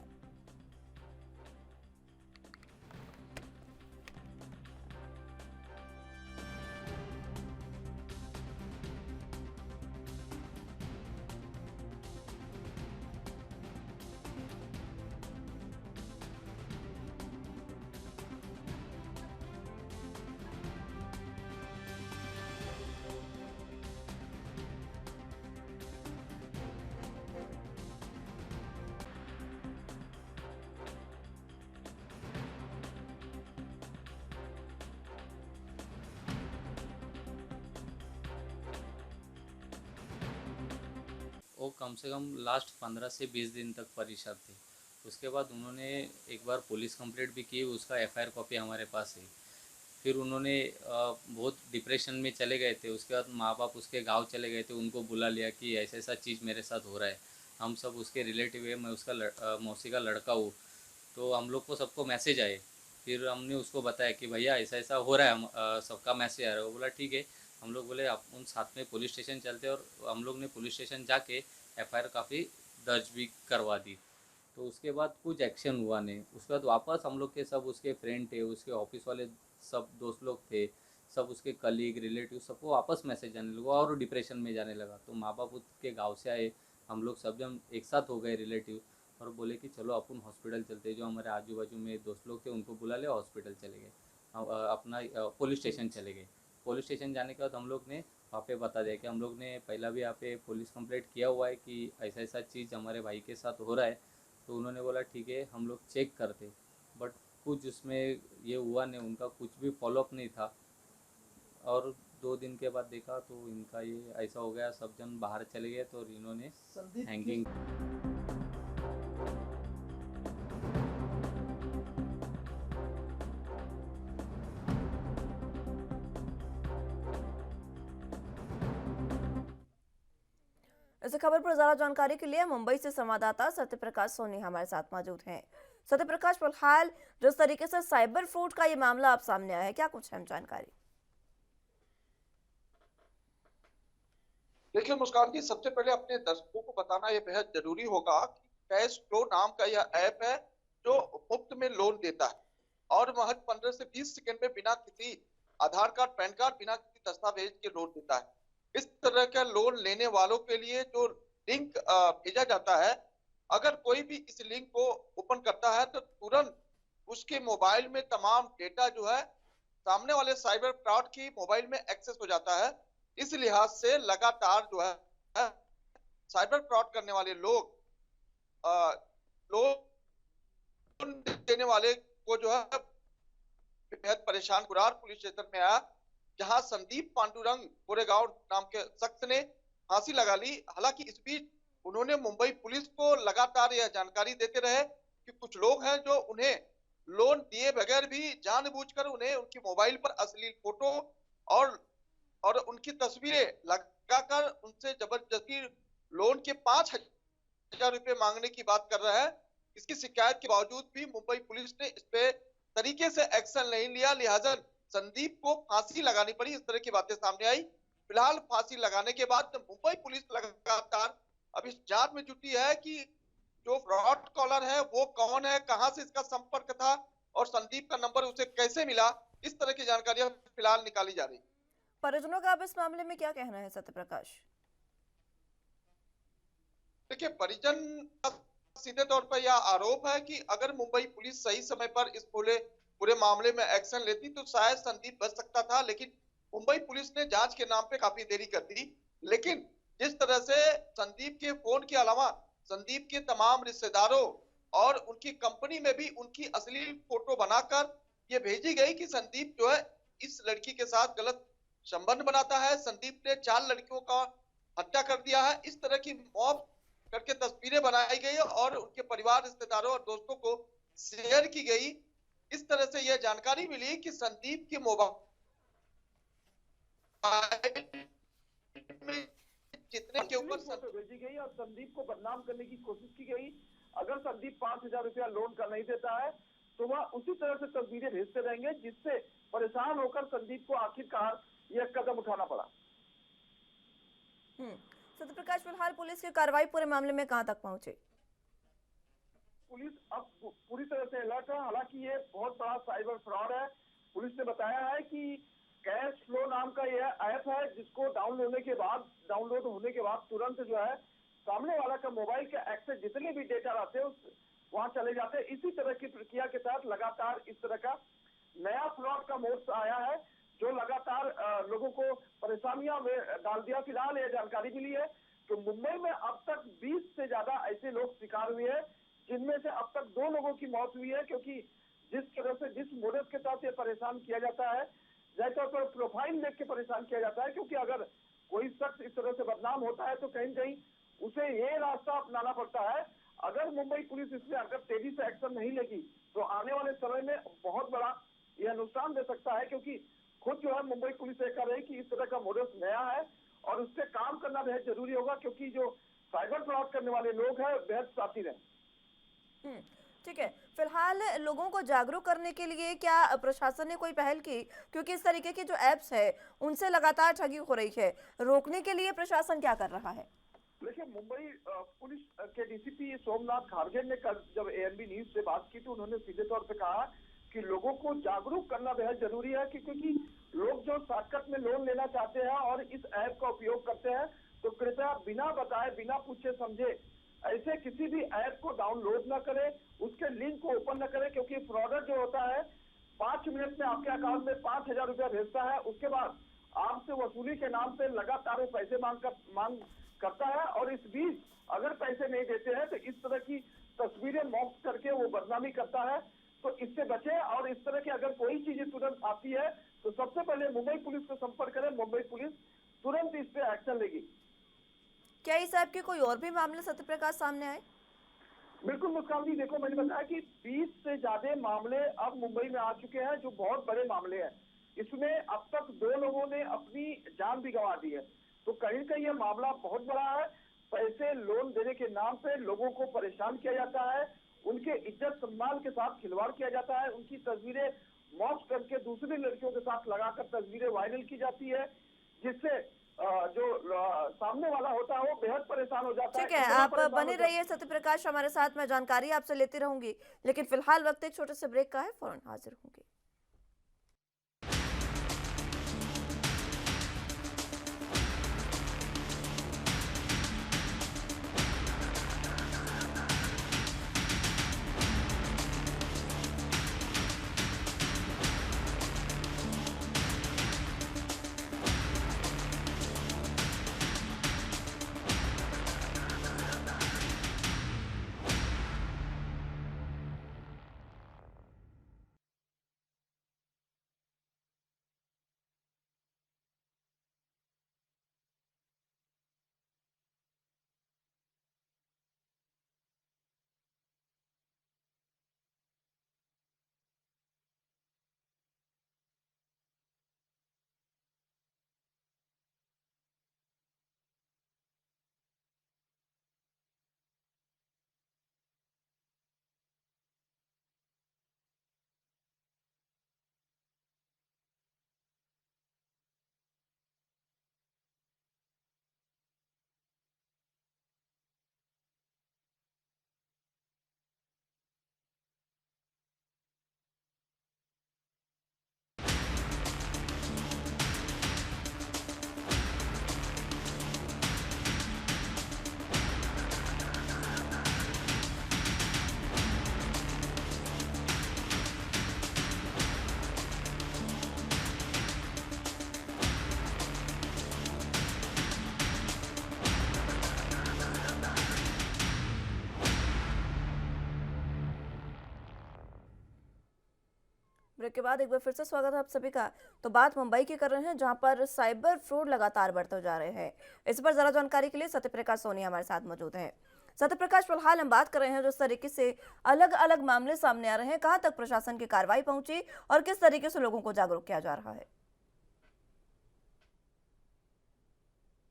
वो कम से कम लास्ट 15 से 20 दिन तक परेशान थे। उसके बाद उन्होंने एक बार पुलिस कंप्लेंट भी की, उसका एफआईआर कॉपी हमारे पास है। फिर उन्होंने बहुत डिप्रेशन में चले गए थे। उसके बाद माँ बाप उसके गांव चले गए थे, उनको बुला लिया कि ऐसा ऐसा चीज़ मेरे साथ हो रहा है। हम सब उसके रिलेटिव है, मैं उसका मौसी का लड़का हूँ, तो हम लोग को सबको मैसेज आए। फिर हमने उसको बताया कि भैया ऐसा ऐसा हो रहा है, हम सबका मैसेज आ रहा है। वो बोला ठीक है। हम लोग बोले आप उन साथ में पुलिस स्टेशन चलते, और हम लोग ने पुलिस स्टेशन जाके एफआईआर काफ़ी दर्ज भी करवा दी। तो उसके बाद कुछ एक्शन हुआ नहीं। उसके बाद वापस हम लोग के सब उसके फ्रेंड थे, उसके ऑफिस वाले सब दोस्त लोग थे, सब उसके कलीग रिलेटिव सबको वापस मैसेज आने लगा और डिप्रेशन में जाने लगा। तो माँ बाप उसके गाँव से आए, हम लोग सब जन एक साथ हो गए रिलेटिव, और बोले कि चलो अपन हॉस्पिटल चलते। जो हमारे आजू बाजू में दोस्त लोग थे उनको बुला ले, हॉस्पिटल चले गए। अपना पुलिस स्टेशन चले गए। पुलिस स्टेशन जाने के बाद हम लोग ने वहाँ पे बता दिया कि हम लोग ने पहला भी यहाँ पे पुलिस कंप्लेंट किया हुआ है कि ऐसा ऐसा चीज़ हमारे भाई के साथ हो रहा है। तो उन्होंने बोला ठीक है हम लोग चेक करते, बट कुछ उसमें ये हुआ नहीं, उनका कुछ भी फॉलोअप नहीं था। और 2 दिन के बाद देखा तो इनका ये ऐसा हो गया, सब जन बाहर चले गए तो इन्होंने हैंगिंग। इस खबर पर ज्यादा जानकारी के लिए मुंबई से संवाददाता सत्यप्रकाश सोनी हमारे साथ मौजूद हैं। सत्यप्रकाश, फिलहाल जिस तरीके से साइबर फ्रॉड का ये मामला आप सामने आया है, क्या कुछ है जानकारी? देखिए मुस्कान जी, सबसे पहले अपने दर्शकों को बताना ये बेहद जरूरी होगा कि कैश फ्लो नाम का यह ऐप है जो मुफ्त में लोन देता है और महज 15 से 20 सेकंड में बिना किसी आधार कार्ड, पैन कार्ड, बिना किसी दस्तावेज के लोन देता है। इस तरह का लोन लेने वालों के लिए जो लिंक भेजा जाता है, अगर कोई भी इस लिंक को ओपन करता है तो तुरंत उसके मोबाइल में तमाम डेटा जो है सामने वाले साइबर फ्रॉड की मोबाइल में एक्सेस हो जाता है। इस लिहाज से लगातार जो है साइबर फ्रॉड करने वाले लोग लोन देने वाले को जो है बेहद परेशान कुरार पुलिस स्टेशन में आया, जहां संदीप पांडुरंग गोरेगांव नाम के शख्स ने फांसी लगा ली। हालांकि इस बीच उन्होंने मुंबई पुलिस को लगातार यह जानकारी देते रहे कि कुछ लोग हैं जो उन्हें लोन दिए बगैर भी जानबूझकर उन्हें उनकी मोबाइल पर अश्लील फोटो और उनकी तस्वीरें लगाकर उनसे जबरदस्ती लोन के 5,000 रुपए मांगने की बात कर रहे हैं। इसकी शिकायत के बावजूद भी मुंबई पुलिस ने इस पे तरीके से एक्शन नहीं लिया, लिहाजा संदीप को फांसी लगानी पड़ी। इस तरह की बातें सामने आई। फिलहाल फांसी लगाने के बाद मुंबई पुलिस लगातार अब इस जांच में जुटी है कि जो फ्रॉड कॉलर है वो कौन है, कहां से इसका संपर्क था और संदीप का नंबर उसे कैसे मिला। इस तरह की जानकारियां फिलहाल निकाली जा रही। परिजनों का अब इस मामले में क्या कहना है सत्यप्रकाश? देखिए, परिजन का सीधे तौर पर यह आरोप है कि अगर मुंबई पुलिस सही समय पर इस पूरे मामले में एक्शन लेती तो शायद संदीप बच सकता था, लेकिन मुंबई पुलिस ने जांच के नाम पे काफी देरी कर दी। लेकिन जिस तरह से संदीप के फोन के अलावा संदीप के तमाम रिश्तेदारों और उनकी कंपनी में भी उनकी अश्लील फोटो बनाकर ये भेजी गई कि संदीप जो है इस लड़की के साथ गलत संबंध बनाता है, संदीप ने 4 लड़कियों का हत्या कर दिया है। इस तरह की मॉब करके तस्वीरें बनाई गई और उनके परिवार, रिश्तेदारों और दोस्तों को शेयर की गई। इस तरह से यह जानकारी मिली कि संदीप के मोबाइल में जितने के ऊपर फोटो भेजी गई और संदीप को बदनाम करने की कोशिश की गई। अगर संदीप 5,000 रुपया लोन का नहीं देता है तो वह उसी तरह से तस्वीरें भेजते रहेंगे, जिससे परेशान होकर संदीप को आखिरकार यह कदम उठाना पड़ा। सत्यप्रकाश, फिलहाल पुलिस की कार्रवाई पूरे मामले में कहां तक पहुंची? पुलिस अब पूरी तरह से अलर्ट है। हालांकि ये बहुत बड़ा साइबर फ्रॉड है। पुलिस ने बताया है कि कैश फ्लो नाम का यह ऐप है जिसको डाउनलोड होने के बाद तुरंत जो है सामने वाला का मोबाइल के एक्सेस जितने भी डेटा रहते हैं वहां चले जाते हैं। इसी तरह की प्रक्रिया के तहत लगातार इस तरह का नया फ्रॉड का मोड आया है जो लगातार लोगों को परेशानियों में डाल दिया। फिलहाल यह जानकारी मिली है कि मुंबई में अब तक 20 से ज्यादा ऐसे लोग शिकार हुए हैं, जिनमें से अब तक 2 लोगों की मौत हुई है। क्योंकि जिस तरह से जिस मोडस के साथ ये परेशान किया जाता है, जैसे तौर पर प्रोफाइल देख के परेशान किया जाता है, क्योंकि अगर कोई शख्स इस तरह से बदनाम होता है तो कहीं कहीं उसे ये रास्ता अपनाना पड़ता है। अगर मुंबई पुलिस इसमें अगर तेजी से एक्शन नहीं लेगी तो आने वाले समय में बहुत बड़ा यह नुकसान दे सकता है, क्योंकि खुद जो है मुंबई पुलिस ये कर रही है कि इस तरह का मोडस नया है और उस पर काम करना बेहद जरूरी होगा, क्योंकि जो साइबर फ्रॉड करने वाले लोग हैं बेहद साथी हैं। ठीक है, फिलहाल लोगों को जागरूक करने के लिए क्या प्रशासन ने कोई पहल की? क्योंकि इस तरीके के जो एप्स है उनसे लगातार ठगी हो रही है, रोकने के लिए प्रशासन क्या कर रहा है? देखिए, मुंबई पुलिस के डीसीपी सोमनाथ खारगे ने कल जब एएनबी न्यूज से बात की तो उन्होंने सीधे तौर पे कहा कि लोगों को जागरूक करना बेहद जरूरी है क्योंकि लोग जो शॉर्टकट में लोन लेना चाहते हैं और इस ऐप का उपयोग करते हैं, तो कृपया बिना बताए, बिना पूछे समझे ऐसे किसी भी ऐप को डाउनलोड न करें, उसके लिंक को ओपन न करें, क्योंकि फ्रॉडर जो होता है 5 मिनट में आपके अकाउंट में 5,000 रुपया भेजता है। उसके बाद आपसे वसूली के नाम पे लगातार वो पैसे मांग करता है और इस बीच अगर पैसे नहीं देते हैं तो इस तरह की तस्वीरें मॉक्स करके वो बदनामी करता है। तो इससे बचे और इस तरह की अगर कोई चीज तुरंत आती है तो सबसे पहले मुंबई पुलिस को संपर्क करें। मुंबई पुलिस तुरंत इस पे एक्शन लेगी। क्या इस ऐप के कोई और भी मामले सत्य प्रकाश सामने आए? बिल्कुल मुस्कान जी, देखो मैंने बताया कि 20 से ज्यादा मामले अब मुंबई में आ चुके हैं जो बहुत बड़े मामले हैं। इसमें अब तक 2 लोगों ने अपनी जान भी गंवा दी है। तो कहीं कहीं ये मामला बहुत बड़ा है। पैसे लोन देने के नाम पे लोगों को परेशान किया जाता है, उनके इज्जत सम्मान के साथ खिलवाड़ किया जाता है, उनकी तस्वीरें मॉर्फ करके दूसरी लड़कियों के साथ लगाकर तस्वीरें वायरल की जाती है, जिससे जो सामने वाला होता है वो बेहद परेशान हो जाता है। ठीक है, इतना आप परेशान हो बने जाता है। रहिए सत्य प्रकाश हमारे साथ, मैं जानकारी आपसे लेती रहूंगी, लेकिन फिलहाल वक्त एक छोटे से ब्रेक का है, फौरन हाजिर होंगे। ब्रेक के बाद एक बार फिर से स्वागत है आप सभी का। तो बात मुंबई की कर रहे हैं, जहां पर साइबर फ्रॉड लगातार बढ़ते जा रहे हैं। इस पर जरा जानकारी के लिए सत्य प्रकाश सोनी हमारे साथ मौजूद हैं। सत्य प्रकाश, फिलहाल हम बात कर रहे हैं जिस तरीके से अलग अलग मामले सामने आ रहे हैं, कहां तक प्रशासन की कार्रवाई पहुंची और किस तरीके से लोगों को जागरूक किया जा रहा है?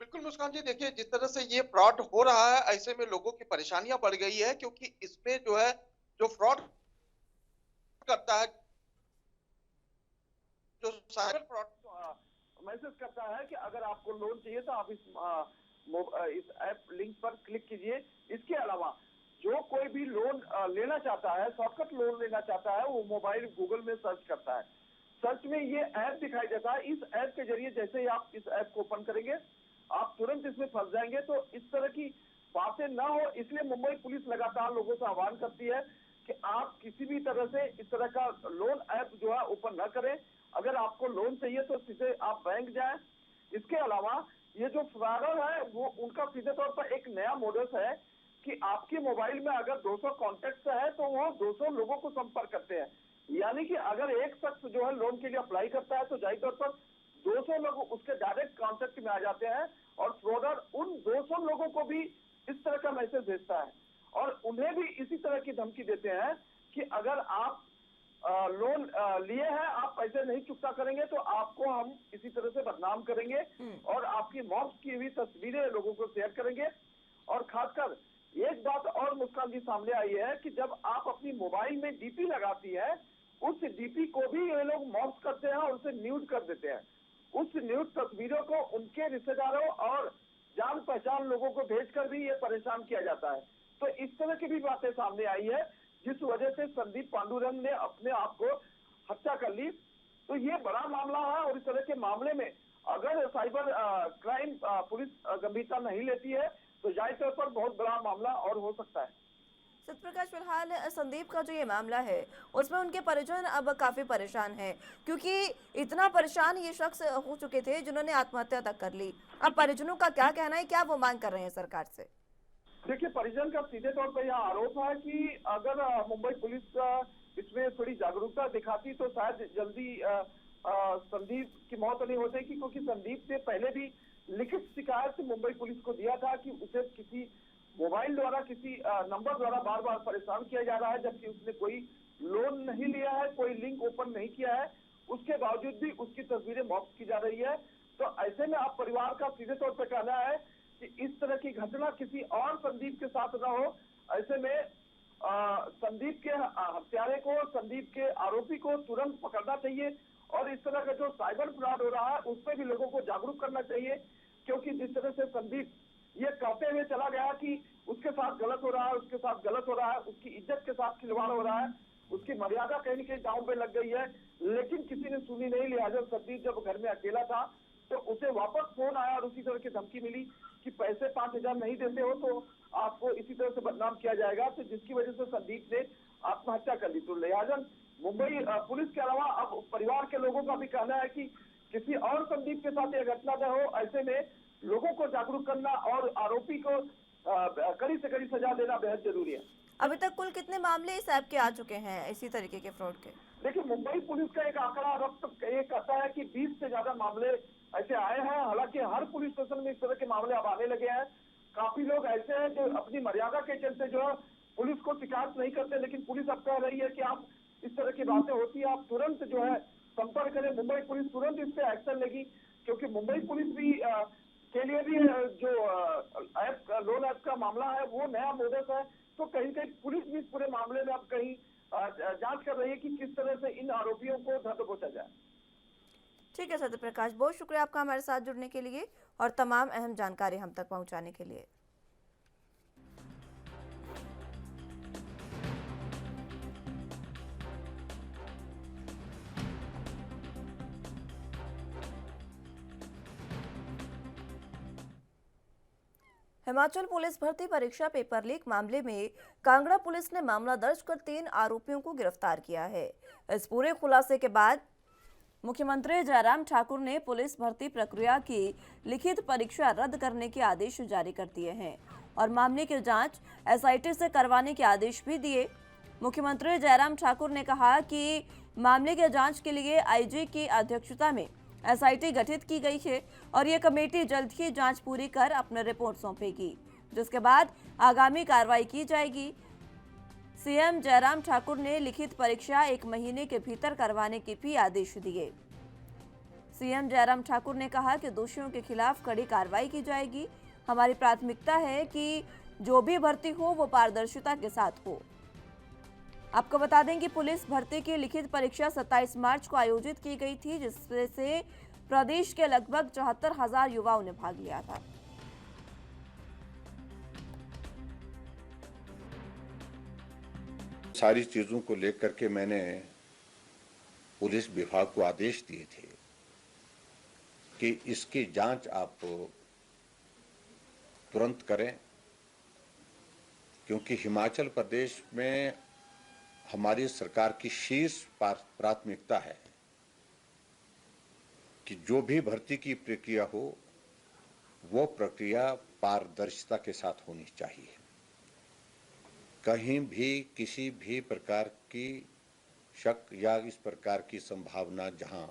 बिल्कुल मुस्कान जी, देखिए जिस तरह से ये फ्रॉड हो रहा है ऐसे में लोगों की परेशानियां बढ़ गई है, क्योंकि इसमें जो है जो फ्रॉड करता है, जो साइबर फ्रॉड मैसेज करता है कि अगर आपको लोन चाहिए तो आप इस ऐप लिंक पर क्लिक कीजिए। इसके अलावा जो कोई भी लोन लेना चाहता है, शॉर्टकट लोन लेना चाहता है, वो मोबाइल गूगल में सर्च करता है। सर्च में ये ऐप दिखाई देता है। इस ऐप के जरिए जैसे ही आप इस ऐप को ओपन करेंगे आप तुरंत इसमें फंस जाएंगे। तो इस तरह की बातें ना हो, इसलिए मुंबई पुलिस लगातार लोगों से आह्वान करती है कि आप किसी भी तरह से इस तरह का लोन ऐप जो है ओपन न करें। अगर आपको लोन चाहिए तो सीधे आप बैंक जाएं। इसके अलावा ये जो फ्रॉडर है वो उनका सीधे तौर पर एक नया मॉडल है कि आपके मोबाइल में अगर 200 कॉन्टेक्ट है तो वो 200 लोगों को संपर्क करते हैं। यानी कि अगर एक शख्स जो है लोन के लिए अप्लाई करता है तो जाहिर तौर पर 200 लोग उसके डायरेक्ट कांटेक्ट में आ जाते हैं और फ्रॉडर उन 200 लोगों को भी इस तरह का मैसेज भेजता है और उन्हें भी इसी तरह की धमकी देते हैं कि अगर आप लोन लिए हैं, आप पैसे नहीं चुकता करेंगे तो आपको हम इसी तरह से बदनाम करेंगे और आपकी मौत की हुई तस्वीरें लोगों को शेयर करेंगे। और खासकर एक बात और मुस्कान जी सामने आई है कि जब आप अपनी मोबाइल में डीपी लगाती है, उस डीपी को भी ये लोग मॉर्फ करते हैं और उसे न्यूड कर देते हैं। उस न्यूड तस्वीरों को उनके रिश्तेदारों और जान पहचान लोगों को भेजकर भी ये परेशान किया जाता है। तो इस तरह की भी बातें सामने आई है, जिस वजह से संदीप पांडुरंग ने अपने आप को हत्या कर ली। तो ये बड़ा मामला है और इस तरह के मामले में अगर साइबर क्राइम पुलिस गंभीरता नहीं लेती है तो जाहिर तौर पर बहुत बड़ा मामला और हो सकता है। सत्यप्रकाश, फिलहाल संदीप का जो ये मामला है उसमें उनके परिजन अब काफी परेशान हैं, क्योंकि इतना परेशान ये शख्स हो चुके थे जिन्होंने आत्महत्या तक कर ली। अब परिजनों का क्या कहना है, क्या वो मांग कर रहे हैं सरकार से? देखिए, परिजन का सीधे तौर पर यह आरोप है कि अगर मुंबई पुलिस इसमें थोड़ी जागरूकता दिखाती तो शायद जल्दी संदीप की मौत नहीं होती, क्योंकि संदीप ने पहले भी लिखित शिकायत मुंबई पुलिस को दिया था कि उसे किसी मोबाइल द्वारा किसी नंबर द्वारा बार बार परेशान किया जा रहा है, जबकि उसने कोई लोन नहीं लिया है, कोई लिंक ओपन नहीं किया है, उसके बावजूद भी उसकी तस्वीरें मॉप की जा रही है। तो ऐसे में आप परिवार का सीधे तौर पर कहना है कि इस तरह की घटना किसी और संदीप के साथ न हो। ऐसे में संदीप के हत्यारे को, संदीप के आरोपी को तुरंत पकड़ना चाहिए और इस तरह का जो साइबर फ्रॉड हो रहा है उस पर भी लोगों को जागरूक करना चाहिए, क्योंकि जिस तरह से संदीप ये कहते हुए चला गया कि उसके साथ गलत हो रहा है, उसके साथ गलत हो रहा है, उसकी इज्जत के साथ खिलवाड़ हो रहा है, उसकी मर्यादा कहीं न कहीं दांव पे लग गई है, लेकिन किसी ने सुनी नहीं। लिहाजा संदीप जब घर में अकेला था तो उसे वापस फोन आया और उसी तरह की धमकी मिली कि पैसे 5,000 नहीं देते हो तो आपको इसी तरह से बदनाम किया जाएगा, तो जिसकी वजह से संदीप ने आत्महत्या कर ली। तो लिहाजा मुंबई पुलिस के अलावा अब परिवार के लोगों का भी कहना है कि किसी और संदीप के साथ यह घटना न हो। ऐसे में लोगों को जागरूक करना और आरोपी को कड़ी से कड़ी सजा देना बेहद जरूरी है। अभी तक कुल कितने मामले इस ऐप के आ चुके हैं इसी तरीके के फ्रॉड के? देखिए, मुंबई पुलिस का एक आंकड़ा अब तक ये कहता है कि 20 से ज्यादा मामले ऐसे आए हैं। हालांकि हर पुलिस स्टेशन में इस तरह के मामले अब आने लगे हैं। काफी लोग ऐसे हैं जो अपनी मर्यादा के चलते जो है पुलिस को शिकायत नहीं करते, लेकिन पुलिस अब कह रही है कि आप इस तरह की बातें होती है आप तुरंत जो है संपर्क करें। मुंबई पुलिस तुरंत इस पे एक्शन लेगी, क्योंकि मुंबई पुलिस भी के लिए भी जो ऐप लोन ऐप का मामला है वो नया मोडस है। तो कहीं कहीं पुलिस भी इस पूरे मामले में अब कहीं जांच कर रही है कि किस तरह से इन आरोपियों को धर दबोचा जाए। ठीक है सत्यप्रकाश, बहुत शुक्रिया आपका हमारे साथ जुड़ने के लिए और तमाम अहम जानकारी हम तक पहुंचाने के लिए। हिमाचल पुलिस भर्ती परीक्षा पेपर लीक मामले में कांगड़ा पुलिस ने मामला दर्ज कर 3 आरोपियों को गिरफ्तार किया है। इस पूरे खुलासे के बाद मुख्यमंत्री जयराम ठाकुर ने पुलिस भर्ती प्रक्रिया की लिखित परीक्षा रद्द करने के आदेश जारी कर दिए हैं और मामले की जांच एसआईटी से करवाने के आदेश भी दिए। मुख्यमंत्री जयराम ठाकुर ने कहा कि मामले की जांच के लिए आईजी की अध्यक्षता में एसआईटी गठित की गई है और ये कमेटी जल्द ही जांच पूरी कर अपनी रिपोर्ट सौंपेगी, जिसके बाद आगामी कार्रवाई की जाएगी। सीएम जयराम ठाकुर ने लिखित परीक्षा 1 महीने के भीतर करवाने के भी आदेश दिए। सीएम जयराम ठाकुर ने कहा कि दोषियों के खिलाफ कड़ी कार्रवाई की जाएगी। हमारी प्राथमिकता है कि जो भी भर्ती हो वो पारदर्शिता के साथ हो। आपको बता दें कि पुलिस भर्ती की लिखित परीक्षा 27 मार्च को आयोजित की गई थी, जिसमें से प्रदेश के लगभग 74,000 युवाओं ने भाग लिया था। सारी चीजों को लेकर के मैंने पुलिस विभाग को आदेश दिए थे कि इसकी जांच आप तुरंत करें, क्योंकि हिमाचल प्रदेश में हमारी सरकार की शीर्ष प्राथमिकता है कि जो भी भर्ती की प्रक्रिया हो वो प्रक्रिया पारदर्शिता के साथ होनी चाहिए। कहीं भी किसी भी प्रकार की शक या इस प्रकार की संभावना जहां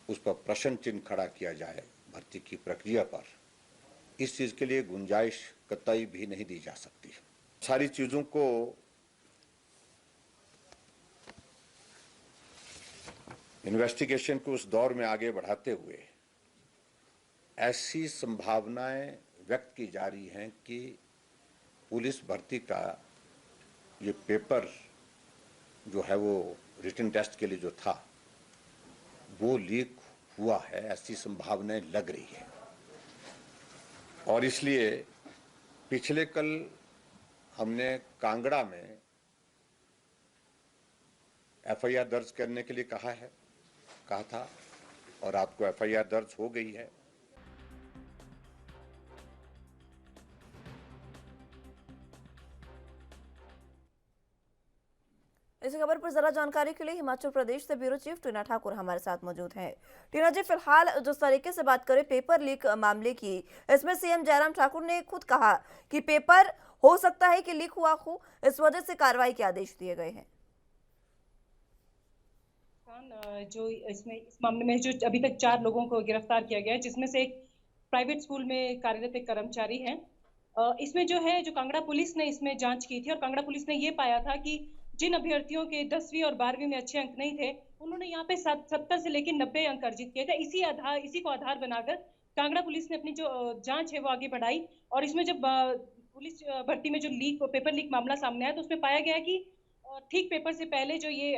उस पर प्रश्न चिन्ह खड़ा किया जाए भर्ती की प्रक्रिया पर, इस चीज के लिए गुंजाइश कतई भी नहीं दी जा सकती। सारी चीजों को इन्वेस्टिगेशन को उस दौर में आगे बढ़ाते हुए ऐसी संभावनाएं व्यक्त की जा रही हैं कि पुलिस भर्ती का ये पेपर जो है वो रिटन टेस्ट के लिए जो था वो लीक हुआ है, ऐसी संभावनाएं लग रही है। और इसलिए पिछले कल हमने कांगड़ा में एफआईआर दर्ज करने के लिए कहा था और आपको एफआईआर दर्ज हो गई है। इस खबर पर जरा जानकारी के लिए हिमाचल प्रदेश से ब्यूरो चीफ टीना ठाकुर हमारे साथ मौजूद हैं। टीना जी, फिलहाल जिस तरीके से बात करें पेपर लीक मामले की, इसमें सीएम जयराम ठाकुर ने खुद कहा कि पेपर हो सकता है कि लीक हुआ हो, इस वजह से कार्रवाई के आदेश दिए गए हैं। जो इस मामले में जो अभी तक 4 लोगों को गिरफ्तार किया गया है, जिसमें से एक प्राइवेट स्कूल में कार्यरत एक कर्मचारी है। इसमें जो है जो कांगड़ा पुलिस ने इसमें जांच की थी और कांगड़ा पुलिस ने ये पाया था कि जिन अभ्यर्थियों के 10वीं और 12वीं में अच्छे अंक नहीं थे, उन्होंने यहाँ पे 70 से लेकर 90 अंक अर्जित किए थे। इसी को आधार बनाकर कांगड़ा पुलिस ने अपनी जो जांच है वो आगे बढ़ाई और इसमें जब पुलिस भर्ती में जो पेपर लीक मामला सामने आया तो उसमें पाया गया कि ठीक पेपर से पहले जो ये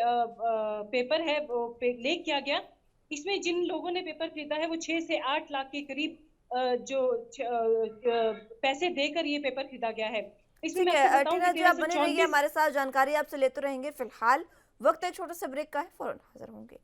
पेपर है वो लीक किया गया। इसमें जिन लोगों ने पेपर खरीदा है वो 6 से 8 लाख के करीब पैसे देकर ये पेपर खरीदा गया है। इसमें ठीक है टीना जी, आप बने रहिए हमारे साथ, जानकारी आपसे लेते रहेंगे। फिलहाल वक्त एक छोटे से ब्रेक का है, फौरन हाजिर होंगे।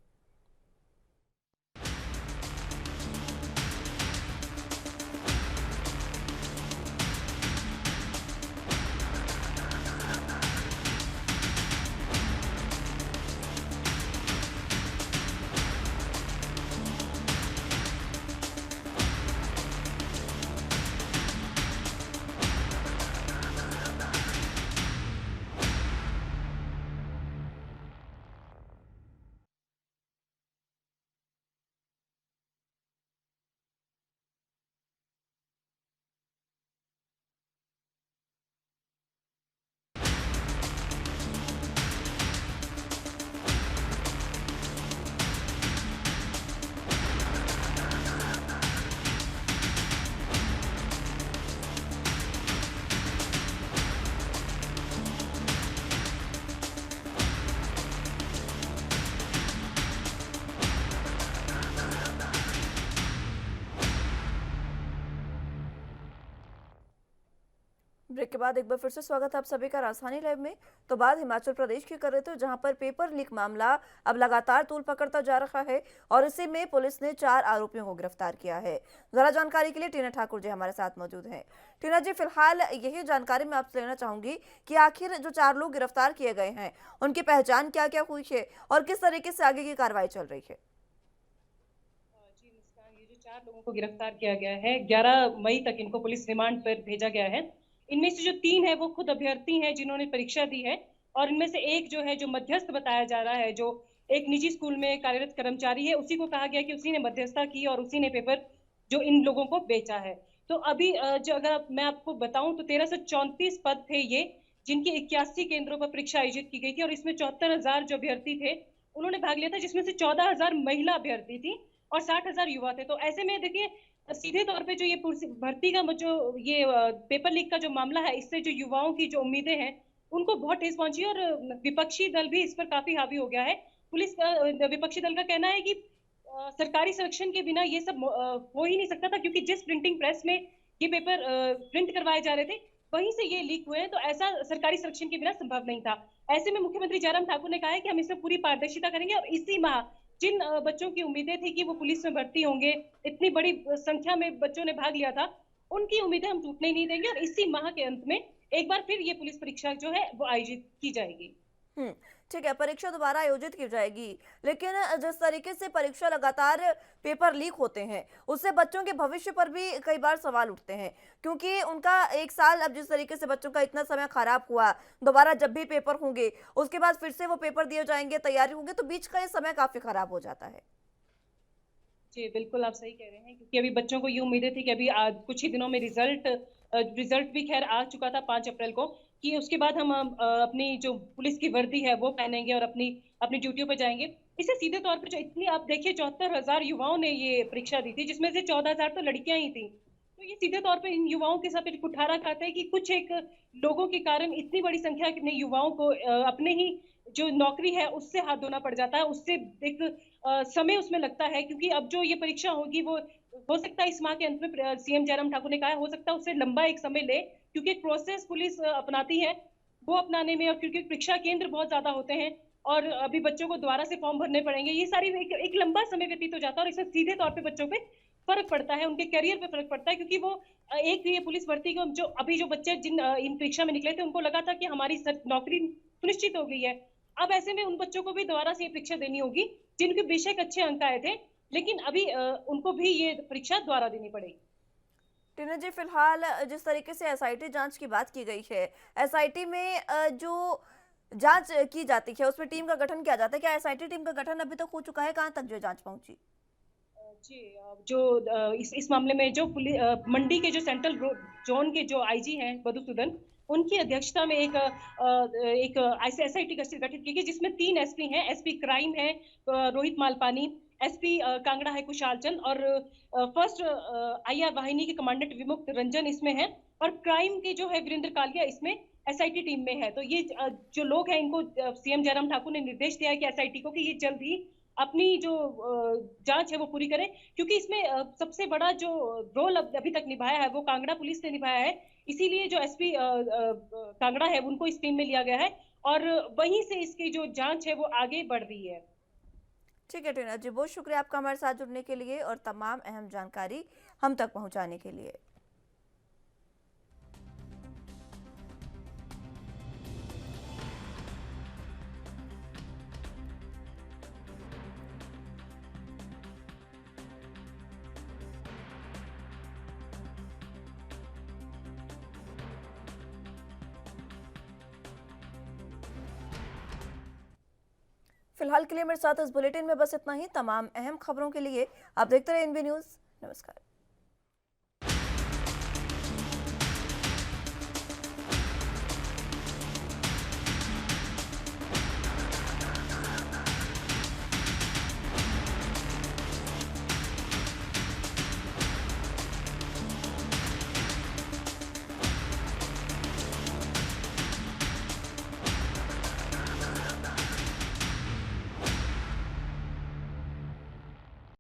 ब्रेक के बाद एक बार फिर से स्वागत है आप सभी का राजधानी लाइव में। तो बात हिमाचल प्रदेश की कर रहे थे, जहां पर पेपर लीक मामला अब लगातार तूल पकड़ता जा रहा है और इसी में पुलिस ने 4 आरोपियों को गिरफ्तार किया है। जरा जानकारी के लिए टीना ठाकुर जी हमारे साथ मौजूद हैं। टीना जी, फिलहाल यही जानकारी मैं आपसे लेना चाहूंगी कि आखिर जो 4 लोग गिरफ्तार किए गए हैं उनकी पहचान क्या क्या हुई है और किस तरीके से आगे की कार्रवाई चल रही है। जी मुस्कान, ये जो 4 लोगों को गिरफ्तार किया गया है, 11 मई तक इनको पुलिस रिमांड पर भेजा गया है। इनमें से जो 3 है वो खुद अभ्यर्थी हैं जिन्होंने परीक्षा दी है और इनमें से एक जो है जो मध्यस्थ बताया जा रहा है, जो एक निजी स्कूल में कार्यरत कर्मचारी है, उसी को कहा गया कि उसी ने मध्यस्थता की और उसी ने पेपर जो इन लोगों को बेचा है। तो अभी जो अगर मैं आपको बताऊं तो 1334 पद थे ये, जिनकी 81 केंद्रों पर परीक्षा आयोजित की गई थी और इसमें 74,000 जो अभ्यर्थी थे उन्होंने भाग लिया था, जिसमें से 14,000 महिला अभ्यर्थी थी और 60,000 युवा थे। तो ऐसे में देखिए सीधे तौर पे जो ये भर्ती का जो ये पेपर लीक का जो मामला है, इससे जो युवाओं की जो उम्मीदें हैं उनको बहुत ठेस पहुंची और विपक्षी दल भी इस पर काफी हावी हो गया है। पुलिस का विपक्षी दल का कहना है कि सरकारी संरक्षण के बिना ये सब हो ही नहीं सकता था, क्योंकि जिस प्रिंटिंग प्रेस में ये पेपर प्रिंट करवाए जा रहे थे वहीं से ये लीक हुए हैं, तो ऐसा सरकारी संरक्षण के बिना संभव नहीं था। ऐसे में मुख्यमंत्री जयराम ठाकुर ने कहा है कि हम इसमें पूरी पारदर्शिता करेंगे और इसी माह जिन बच्चों की उम्मीदें थी कि वो पुलिस में भर्ती होंगे, इतनी बड़ी संख्या में बच्चों ने भाग लिया था, उनकी उम्मीदें हम टूटने नहीं देंगे और इसी माह के अंत में एक बार फिर ये पुलिस परीक्षा जो है वो आयोजित की जाएगी। ठीक है, परीक्षा दोबारा आयोजित की जाएगी, लेकिन जिस तरीके से परीक्षा लगातार पेपर लीक होते हैं उससे बच्चों के भविष्य पर भी कई बार सवाल उठते हैं, क्योंकि उनका 1 साल अब जिस तरीके से बच्चों का इतना समय खराब हुआ, दोबारा जब भी पेपर होंगे उसके बाद फिर से वो पेपर दिए जाएंगे, तैयारी होंगे, तो बीच का ये समय काफी खराब हो जाता है। जी बिल्कुल आप सही कह रहे हैं, क्योंकि अभी बच्चों को ये उम्मीदें थी कि अभी कुछ ही दिनों में रिजल्ट भी खैर आ चुका था 5 अप्रैल को, कि उसके बाद हम अपनी जो पुलिस की वर्दी है वो पहनेंगे और अपनी ड्यूटियों पर जाएंगे। इससे सीधे तौर पर जो इतनी आप देखिए 74,000 युवाओं ने ये परीक्षा दी थी, जिसमें से 14,000 तो लड़कियां ही थी। तो ये सीधे तौर पर इन युवाओं के साथ एक कुठारा खाता है कि कुछ एक लोगों के कारण इतनी बड़ी संख्या के युवाओं को अपने ही जो नौकरी है उससे हाथ धोना पड़ जाता है, उससे एक समय उसमें लगता है, क्योंकि अब जो ये परीक्षा होगी वो हो सकता है इस माह के अंत में सीएम जयराम ठाकुर ने कहा है, हो सकता है उससे लंबा एक समय ले, क्योंकि एक प्रोसेस पुलिस अपनाती है, वो अपनाने में, और क्योंकि परीक्षा केंद्र बहुत ज्यादा होते हैं और अभी बच्चों को दोबारा से फॉर्म भरने पड़ेंगे, ये सारी एक लंबा समय व्यतीत हो जाता है और इसमें सीधे तौर पे बच्चों पे फर्क पड़ता है, उनके करियर पे फर्क पड़ता है, क्योंकि वो एक ये पुलिस भर्ती को जो अभी जो बच्चे जिन इन परीक्षा में निकले थे, उनको लगा था कि हमारी नौकरी सुनिश्चित हो गई है। अब ऐसे में उन बच्चों को भी दोबारा से ये परीक्षा देनी होगी जिनके बेशक अच्छे अंक आए थे, लेकिन अभी उनको भी ये परीक्षा दोबारा देनी पड़ेगी। टीना जी, फिलहाल जिस तरीके से एसआईटी जांच की बात की गई है, एसआईटी में जो जांच की जाती है उसमें टीम का गठन किया जाता है, क्या एसआईटी टीम का गठन अभी तक हो चुका है? कहां तक जो जांच पहुंची? जी, जो इस मामले में जो मंडी के जो सेंट्रल जोन के जो आईजी हैं मधुसूदन, उनकी अध्यक्षता में एक एसआईटी गठित की गई, जिसमें 3 एसपी हैं। एसपी क्राइम है रोहित मालपानी, एसपी कांगड़ा है कुशाल चंद, और फर्स्ट आईआर वाहिनी के कमांडेंट विमुक्त रंजन इसमें है, और क्राइम के जो है वीरेंद्र कालिया इसमें एसआईटी टीम में है। तो ये जो लोग हैं, इनको सीएम जयराम ठाकुर ने निर्देश दिया है कि एसआईटी को कि ये जल्द ही अपनी जो जांच है वो पूरी करें, क्योंकि इसमें सबसे बड़ा जो रोल अभी तक निभाया है वो कांगड़ा पुलिस ने निभाया है, इसीलिए जो एसपी कांगड़ा है उनको इस टीम में लिया गया है और वहीं से इसकी जो जांच है वो आगे बढ़ रही है। ठीक है टीना जी, बहुत शुक्रिया आपका हमारे साथ जुड़ने के लिए और तमाम अहम जानकारी हम तक पहुंचाने के लिए। फिलहाल के लिए मेरे साथ इस बुलेटिन में बस इतना ही। तमाम अहम खबरों के लिए आप देखते रहे एनबी न्यूज़। नमस्कार।